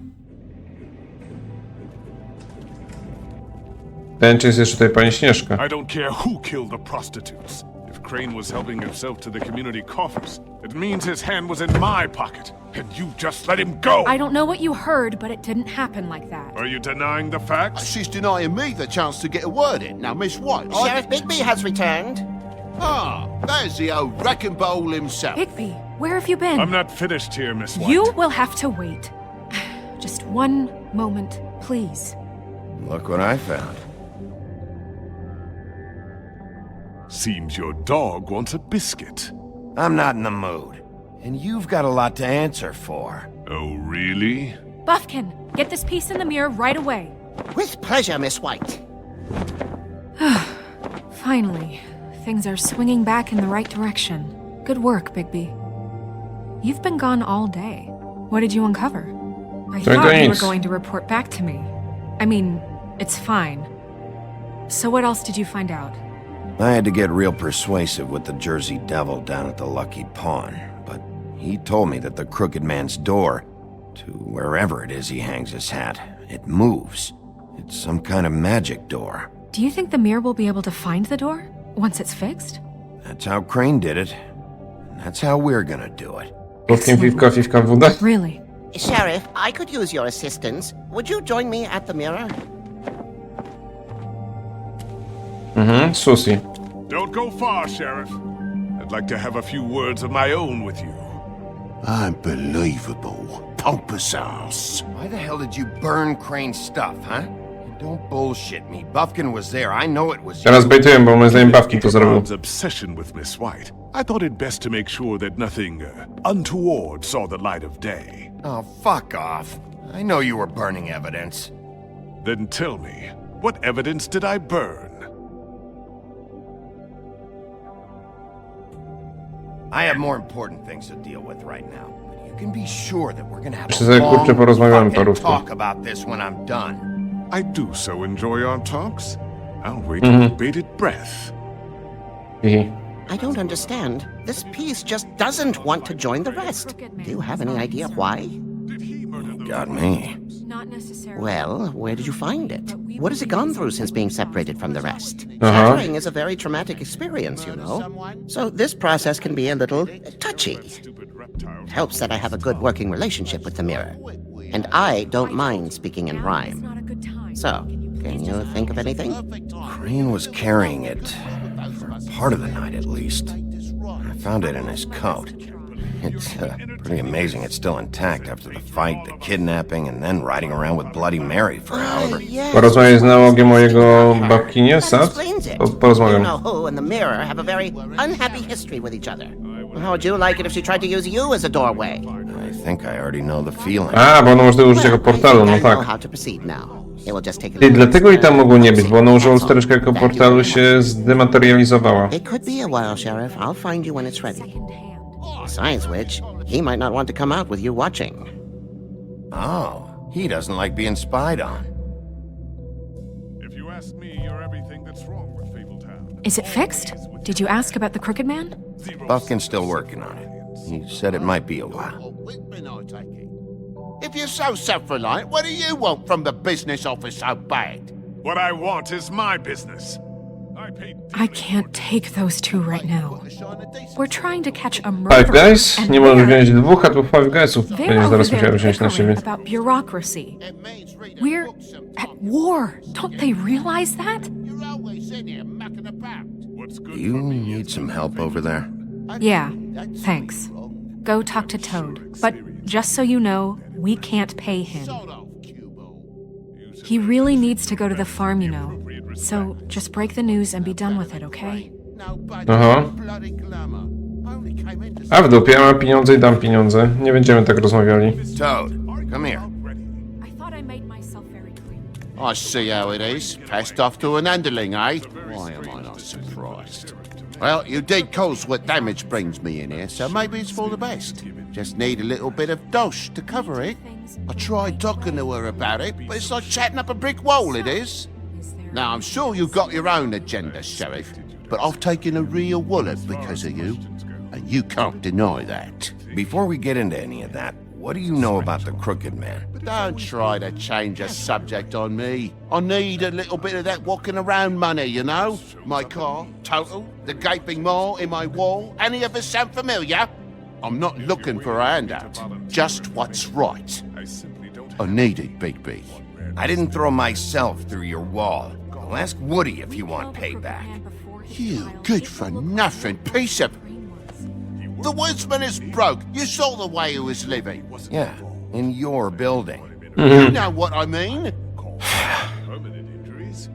Ten czy jest jeszcze tutaj pani Śnieżka. I don't care who killed the prostitutes. If Crane was helping himself to the community coffers, it means his hand was in my pocket, and you just let him go! I don't know what you heard, but it didn't happen like that. Are you denying the facts? She's denying me the chance to get a word in. Now, Miss White... Sheriff Bigby has returned. Ah, there's the old wrecking bowl himself. Bigby, where have you been? I'm not finished here, Miss White. You will have to wait. Just one moment, please. Look what I found. Seems your dog wants a biscuit. I'm not in the mood. And you've got a lot to answer for. Oh, really? Buffkin, get this piece in the mirror right away. With pleasure, Miss White. Finally, things are swinging back in the right direction. Good work, Bigby. You've been gone all day. What did you uncover? I thought you were going to report back to me. I mean, it's fine. So what else did you find out? I had to get real persuasive with the Jersey Devil down at the Lucky Pawn, but he told me that the Crooked Man's door, to wherever it is he hangs his hat, it moves. It's some kind of magic door. Do you think the mirror will be able to find the door once it's fixed? That's how Crane did it, and that's how we're gonna do it. Piwka, woda? Really? Sheriff, I could use your assistance. Would you join me at the mirror? Susi. Don't go far, Sheriff. I'd like to have a few words of my own with you. Unbelievable. Pompous ass. Why the hell did you burn Crane's stuff, huh? Don't bullshit me. Buffkin was there. I know it was you. Teraz bejtuję, bo moim zdaniem Buffkin to zrobił. Epizod's obsession with Miss White. I thought it best to make sure that nothing untoward saw the light of day. Oh, fuck off. I know you were burning evidence. Then tell me, what evidence did I burn? I have more important things to deal with right now. But you can be sure that we're gonna have Jeszcze a sobie, kurczę, long porozmawiamy fucking parówkę. talk about this when I'm done. I do so enjoy our talks. I'll wait with bated breath. I don't understand. This piece just doesn't want to join the rest. Do you have any idea why? Got me. Well, where did you find it? What has it gone through since being separated from the rest? Uh-huh. Shattering is a very traumatic experience, you know. So this process can be a little touchy. It helps that I have a good working relationship with the mirror. And I don't mind speaking in rhyme. So, can you think of anything? Crane was carrying it. For part of the night, at least. I found it in his coat. It's pretty amazing it's still intact after the fight, the kidnapping, and then riding around with Bloody Mary for however... Porozmawiaj z nałogiem o jego babkinie, Sad? Porozmawiam. You know who and the mirror have a very unhappy history with each other. How would you like it if she tried to use you as a doorway? I think I already know the feeling. A, bo ono można użyć jako portalu, no tak. I dlatego i tam mogło nie być, bo ono użyło lustereczka jako portalu, się zdematerializowała. It could be a while, Sheriff. I'll find you when it's ready. Besides which, he might not want to come out with you watching. Oh, he doesn't like being spied on. If you ask me, you're everything that's wrong with Fabletown. Is it fixed? Did you ask about the Crooked Man? Buffkin's still working on it. He said it might be a while. If you're so self-reliant, what do you want from the business office so bad? What I want is my business. I can't take those two right now. We're trying to catch a murderer. Five Guys? Nie możesz wziąć dwóch, a tu Five Guysów będzie zaraz musiał wziąć na siebie. About bureaucracy. We're at war. Don't they realize that? Do you need some help over there? Yeah, thanks. Go talk to Toad. But just so you know, we can't pay him. He really needs to go to the farm, you know. So just break the news and be done with it, okay? Aha. A w dupie, ja mam pieniądze i dam pieniądze. Nie będziemy tak rozmawiali. Toad, come here. I see how it is. Passed off to an underling, eh? Why am I not surprised? Well, you did cause what damage brings me in here, so maybe it's for the best. Just need a little bit of dosh to cover it. I tried talking to her about it, but it's like chatting up a brick wall, it is. Now, I'm sure you've got your own agenda, Sheriff, but I've taken a real wallop because of you, and you can't deny that. Before we get into any of that, what do you know about the Crooked Man? Don't try to change a subject on me. I need a little bit of that walking around money, you know? My car, total, the gaping maw in my wall. Any of us sound familiar? I'm not looking for a handout, just what's right. I need it, Big B. I didn't throw myself through your wall. I'll ask Woody if you want payback. You good-for-nothing piece of... The woodsman is broke. You saw the way he was living. Yeah, in your building. You know what I mean?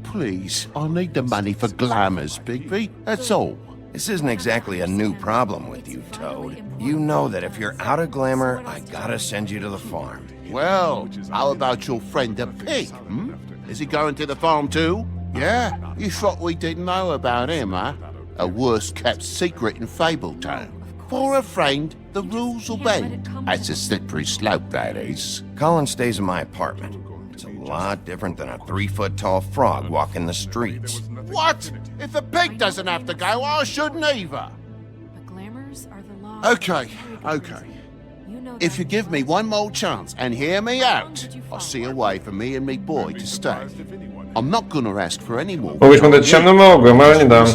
Please, I need the money for glamours, Bigby. That's all. This isn't exactly a new problem with you, Toad. You know that if you're out of glamour, I gotta send you to the farm. Well, how about your friend the pig, Is he going to the farm too? Yeah? You thought we didn't know about him, huh? A worst-kept secret in Fabletown. For a friend, the rules will bend. That's a slippery slope, that is. Colin stays in my apartment. It's a lot different than a 3-foot-tall frog walking the streets. What? If the pig doesn't have to go, I shouldn't either. Okay. If you give me one more chance and hear me out, I'll see a way for me and me boy to stay. I'm not gonna ask for any more. Mogłeś mu dać ciemno mogłem, ale nie dam.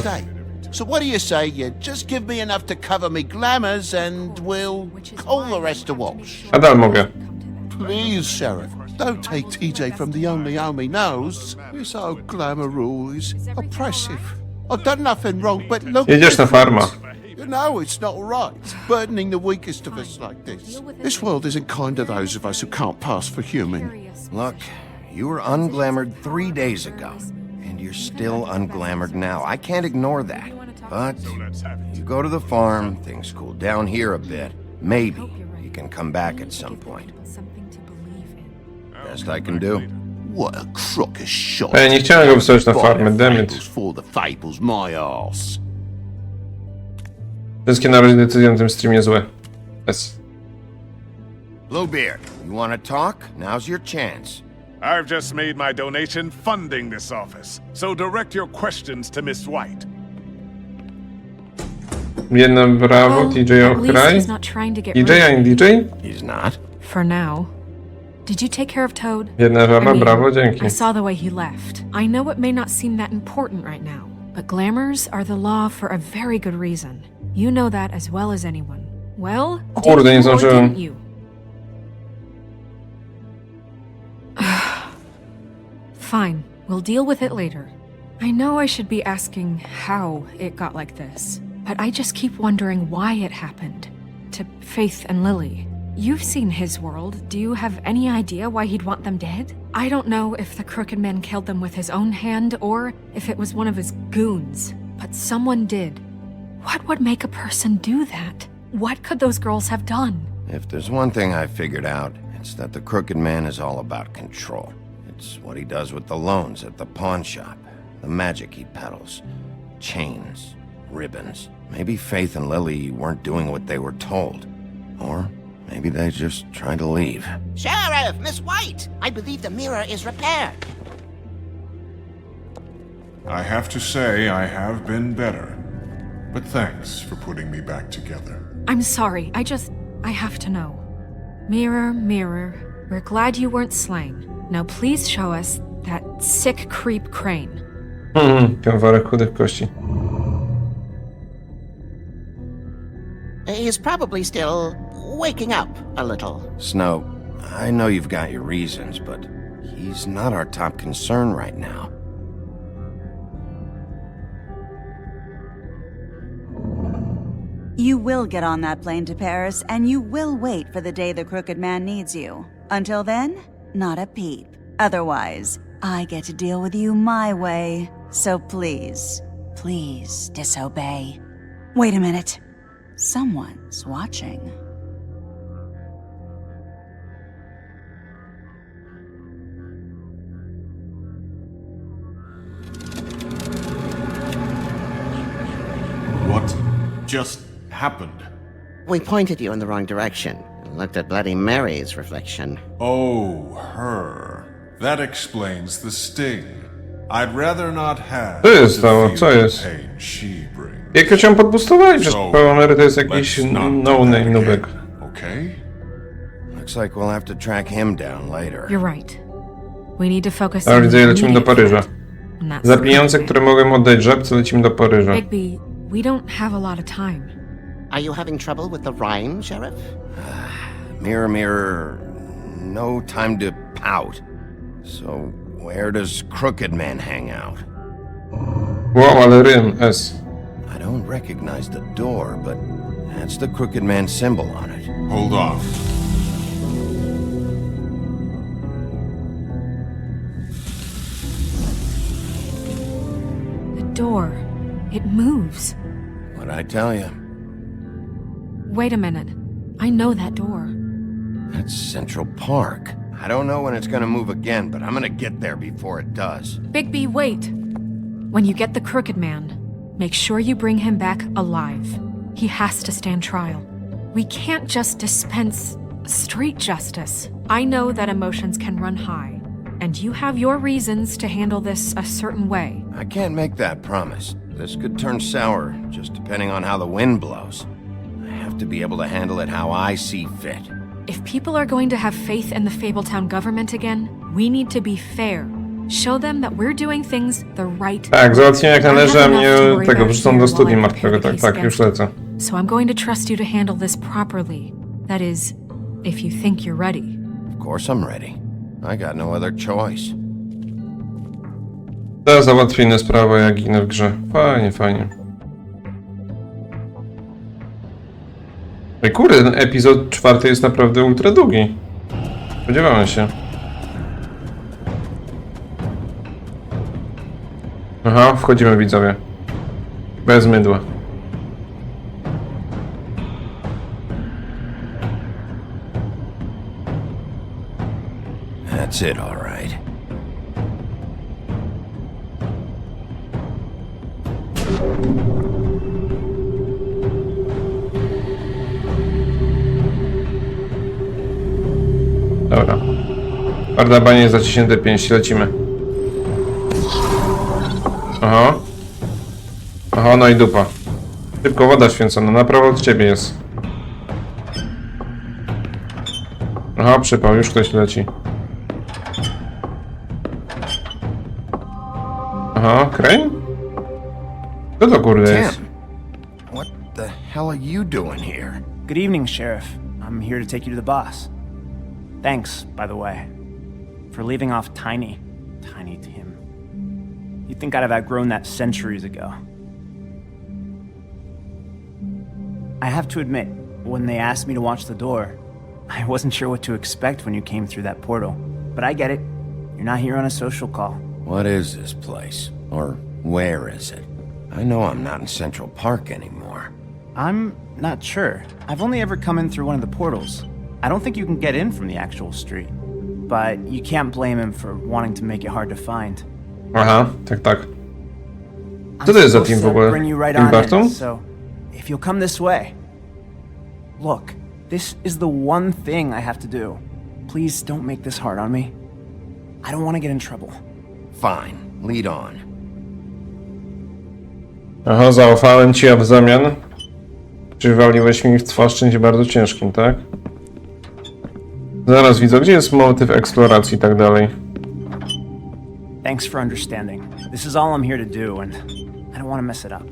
So what do you say you just give me enough to cover me glamours and we'll call the rest a wash? Nadal mogę. Please, Sheriff, don't take TJ from the only home he knows. This old glamour rule is oppressive. I've done nothing wrong, but look... Jedziesz na farma. You know it's not right, burdening the weakest of us like this. This world isn't kind to those of us who can't pass for human. Look, you were unglamoured 3 days ago, and you're still unglamoured now. I can't ignore that. But you go to the farm, things cool down here a bit. Maybe you can come back at some point. Best I can do. What a crock of shot. Ej, nie chciałem go wysłać na farmę, dammit. For the fables, my arse. Wszystkie na razie decyzje na tym streamie złe. Yes. Bluebeard, you want to talk? Now's your chance. I've just made my donation funding this office, so direct your questions to Miss White. Jedno brawo, TJ at least Ochraj. he's not trying to get DJ rid and of DJ? He's not. For now. Did you take care of Toad? Jedna żaba, brawo, dzięki. I saw the way he left. I know it may not seem that important right now, but glamours are the law for a very good reason. You know that as well as anyone. Well, Kurde, nie did you or zdążyłem. didn't you? Fine, we'll deal with it later. I know I should be asking how it got like this, but I just keep wondering why it happened. To Faith and Lily. You've seen his world. Do you have any idea why he'd want them dead? I don't know if the crooked man killed them with his own hand or if it was one of his goons, but someone did. What would make a person do that? What could those girls have done? If there's one thing I figured out, it's that the crooked man is all about control. It's what he does with the loans at the pawn shop, the magic he peddles, chains, ribbons. Maybe Faith and Lily weren't doing what they were told. Or maybe they just tried to leave. Sheriff, Miss White! I believe the mirror is repaired. I have to say I have been better. But thanks for putting me back together. I'm sorry, I have to know. Mirror, mirror, we're glad you weren't slain. Now please show us that sick creep Crane. Kawałek chudych kości. He's probably still waking up a little. Snow, I know you've got your reasons, but he's not our top concern right now. You will get on that plane to Paris, and you will wait for the day the crooked man needs you. Until then, not a peep. Otherwise, I get to deal with you my way. So please, please disobey. Wait a minute. Someone's watching. What just happened? We pointed you in the wrong direction and looked at Bloody Mary's reflection. Oh, her. That explains the sting. I'd rather not have Co jest to stało? feel Co the jest? pain she brings. Jak cię podbustowali przez So, Power to jest jakiś let's not no do name that nubek. again, okay? Looks like we'll have to track him down later. You're right. We need to focus Ale on widzę, the lecimy do immediate Paryża. threat, and that's Za the pieniądze, crooked które mogłem oddać żabce, lecimy do Paryża. man. Bigby, we don't have a lot of time. Are you having trouble with the rhyme, Sheriff? Mirror, mirror, no time to pout. So, where does Crooked Man hang out? Wow, ale rym, S. I don't recognize the door, but that's the Crooked Man symbol on it. Hold off. The door. It moves. What'd I tell you? Wait a minute. I know that door. That's Central Park. I don't know when it's gonna move again, but I'm gonna get there before it does. Bigby, wait. When you get the crooked man, make sure you bring him back alive. He has to stand trial. We can't just dispense street justice. I know that emotions can run high, and you have your reasons to handle this a certain way. I can't make that promise. This could turn sour, just depending on how the wind blows. I have to be able to handle it how I see fit. If people are going to have faith in the Fabletown government again, we need to be fair. Show them that we're doing things the right Tak, załatwiłem jak należy, a I have enough to mnie worry tego about wrzucą here do studni while I martwego. prepare Tak, the tak, case już against lecę. you. So I'm going to trust you to handle this properly. That is, if you think you're ready. Of course I'm ready. I got no other choice. To załatwię inne sprawy, jak ginę w grze. Fajnie, fajnie. Ej, kurde, ten epizod 4 jest naprawdę ultra długi. Spodziewałem się. Aha, wchodzimy, widzowie. Bez mydła. That's it, all right. Dobra. Twarda bania jest zaciśnięte 5, lecimy. Aha. Aha, no i dupa. Szybko, woda święcona, na prawo od ciebie jest. Aha, przypał, już ktoś leci. Aha, Crane? Co to kurde jest? Tim, what the hell are you doing here? Good evening, Sheriff. I'm here to take you to the boss. Thanks, by the way, for leaving off Tiny Tim. You'd think I'd have outgrown that centuries ago. I have to admit, when they asked me to watch the door, I wasn't sure what to expect when you came through that portal. But I get it. You're not here on a social call. What is this place? Or where is it? I know I'm not in Central Park anymore. I'm not sure. I've only ever come in through one of the portals. I don't think you can get in from the actual street. But you can't blame him for wanting to make it hard to find. Aha, tak, tak. Co to jest za team w ogóle? Bring you right Team on Barton? in, so if you'll come this way. Look, this is the one thing I have to do. Please don't make this hard on me. I don't want to get in trouble. Fine, lead on. Aha, zaufałem ci, a w zamian przywaliłeś mi w twarz czymś bardzo ciężkim, tak? Zaraz widzę, gdzie jest motyw eksploracji i tak dalej. Thanks for understanding. This is all I'm here to do, and I don't want to mess it up.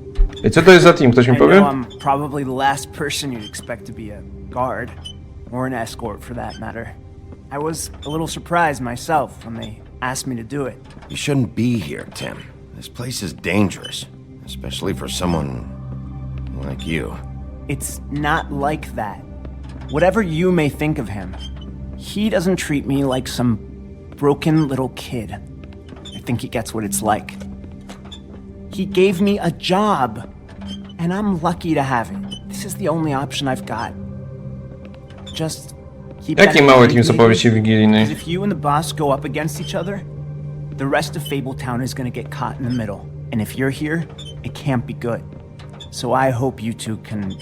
I co to jest za team? Ktoś mi I know powie? I'm probably the last person you'd expect to be a guard, or an escort for that matter. I was a little surprised myself when they asked me to do it. You shouldn't be here, Tim. This place is dangerous, especially for someone like you. It's not like that. Whatever you may think of him, he doesn't treat me like some broken little kid. I think he gets what it's like. He gave me a job, and I'm lucky to have it. This is the only option I've got. Just keep Jaki mały team z opowieści wigilijnej? Because if you and the boss go up against each other, the rest of Fabletown is gonna get caught in the middle. And if you're here, it can't be good. So I hope you two can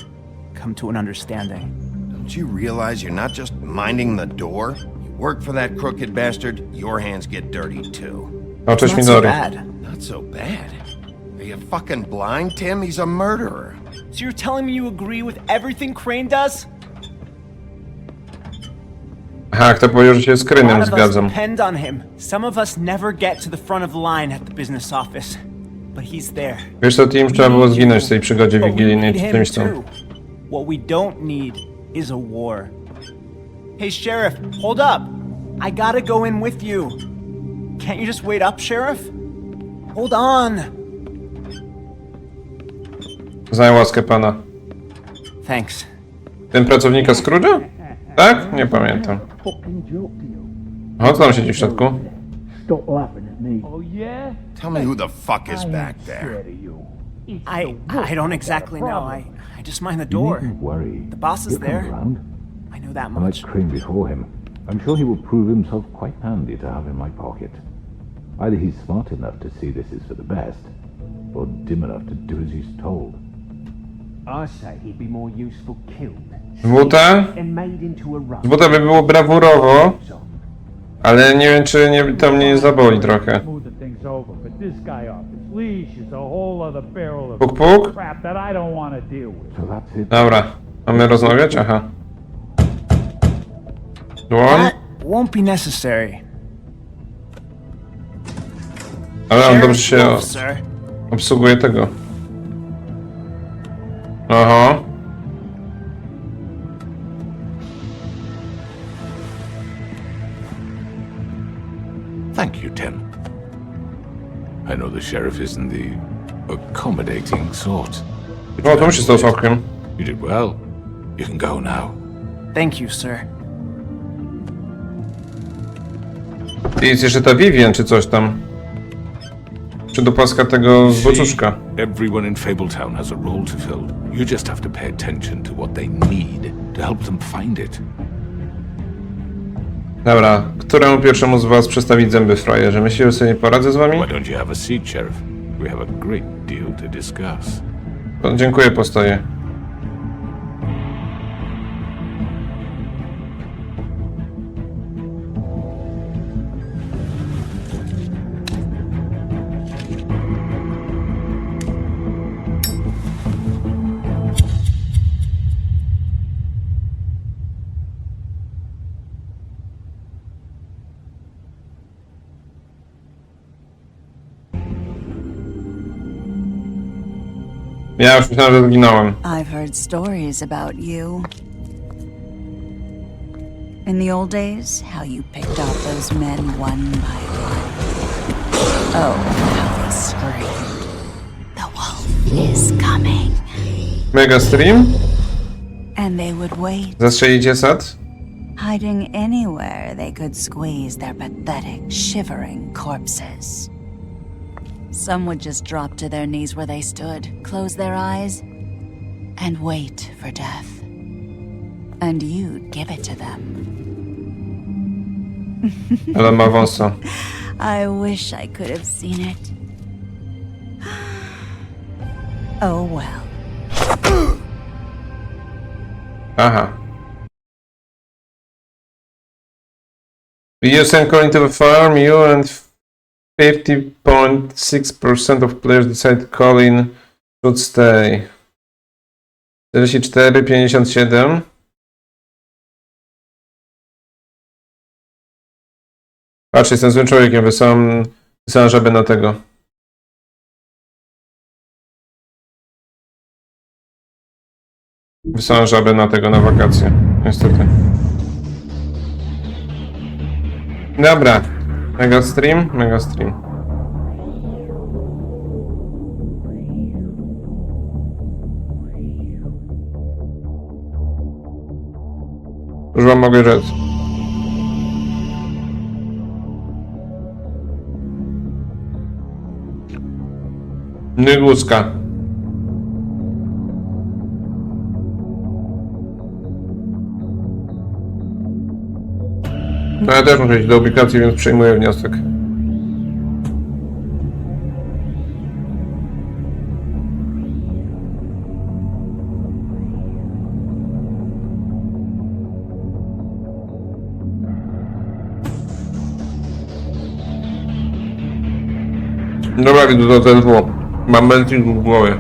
come to an understanding. Don't you realize you're not just minding the door? You work for that crooked bastard, your hands get dirty too. O, cześć, Not so Midori. bad. Not so bad. Are you fucking blind, Tim? He's a murderer. So you're telling me you agree with everything Crane does? Aha, kto powiedział, że się z A Crane'em lot of us zgadzam. depend on him. Some of us never get to the front of the line at the business office, but he's there. Wiesz co, team, trzeba było zginąć w tej przygodzie But we wigilijnej need czy him czymś tam. too. What we don't need is a war. Hey, Sheriff, hold up. I gotta go in with you. Can't you just wait up, Sheriff? Hold on. Znaj łaskę pana. Thanks. Ten pracownika Scrooge'a? Tak? Nie pamiętam. O, co tam siedzi w środku? Stop laughing at me. Oh, yeah? Tell me who the fuck is back there. I don't exactly know. I just mind the door. You needn't worry. The boss is He'll come there. around. I know that I like much. Crane before him. I'm sure he will prove himself quite handy to have in my pocket. Either he's smart enough to see this is for the best, or dim enough to do as he's told. I say he'd be more useful killed. Buta? And made into a rug. Z buta by było brawurowo, ale nie wiem, czy nie, to mnie nie zaboli trochę. Smooth the things over, but this guy off his leash is a whole other barrel of Puk, puk. crap that I don't want to deal with. So that's it. Dobra, mamy rozmawiać? Aha. Dłoń? That won't be necessary. Ale on dobrze się Wolf, sir. obsługuje tego. Aha. Thank you, Tim. I know the sheriff isn't the accommodating sort. O, to mi się stało całkiem. You did well. You can go now. Thank you, sir. I jest jeszcze ta Vivian, czy coś tam. Czy do paska tego zboczuszka. Everyone in Fabletown has a role to fill. You just have to pay attention to what they need to help them find it. Dobra, któremu pierwszemu z was przestawić zęby, frajerze? Myślisz, że sobie nie poradzę z wami? Why don't you have a seat, Sheriff? We have a great deal to discuss. No, dziękuję, postoję. Ja już myślałem, że zginąłem. I've heard stories about you. In the old days, how you picked off those men one by one. Oh, how they screamed. The wolf is coming. Mega stream? And they would wait, Zastrzelicie sad? hiding anywhere they could squeeze their pathetic, shivering corpses. Some would just drop to their knees where they stood, close their eyes, and wait for death. And you'd give it to them. Ale ma wąsa. I wish I could have seen it. Oh well. Aha. You send calling to the farm, you and 50.6% of players decide Colin should stay. 44, 57. Patrz, jestem złym człowiekiem, wysyłam żabę na tego. Wysyłam żabę na tego, na wakacje. Niestety. Dobra. Mega stream, mega stream. Już wam mogę rzec. Nyguska. No ja też muszę iść do ubikacji, więc przyjmuję wniosek. Dobra, widzę to też było. Mam melting w głowie.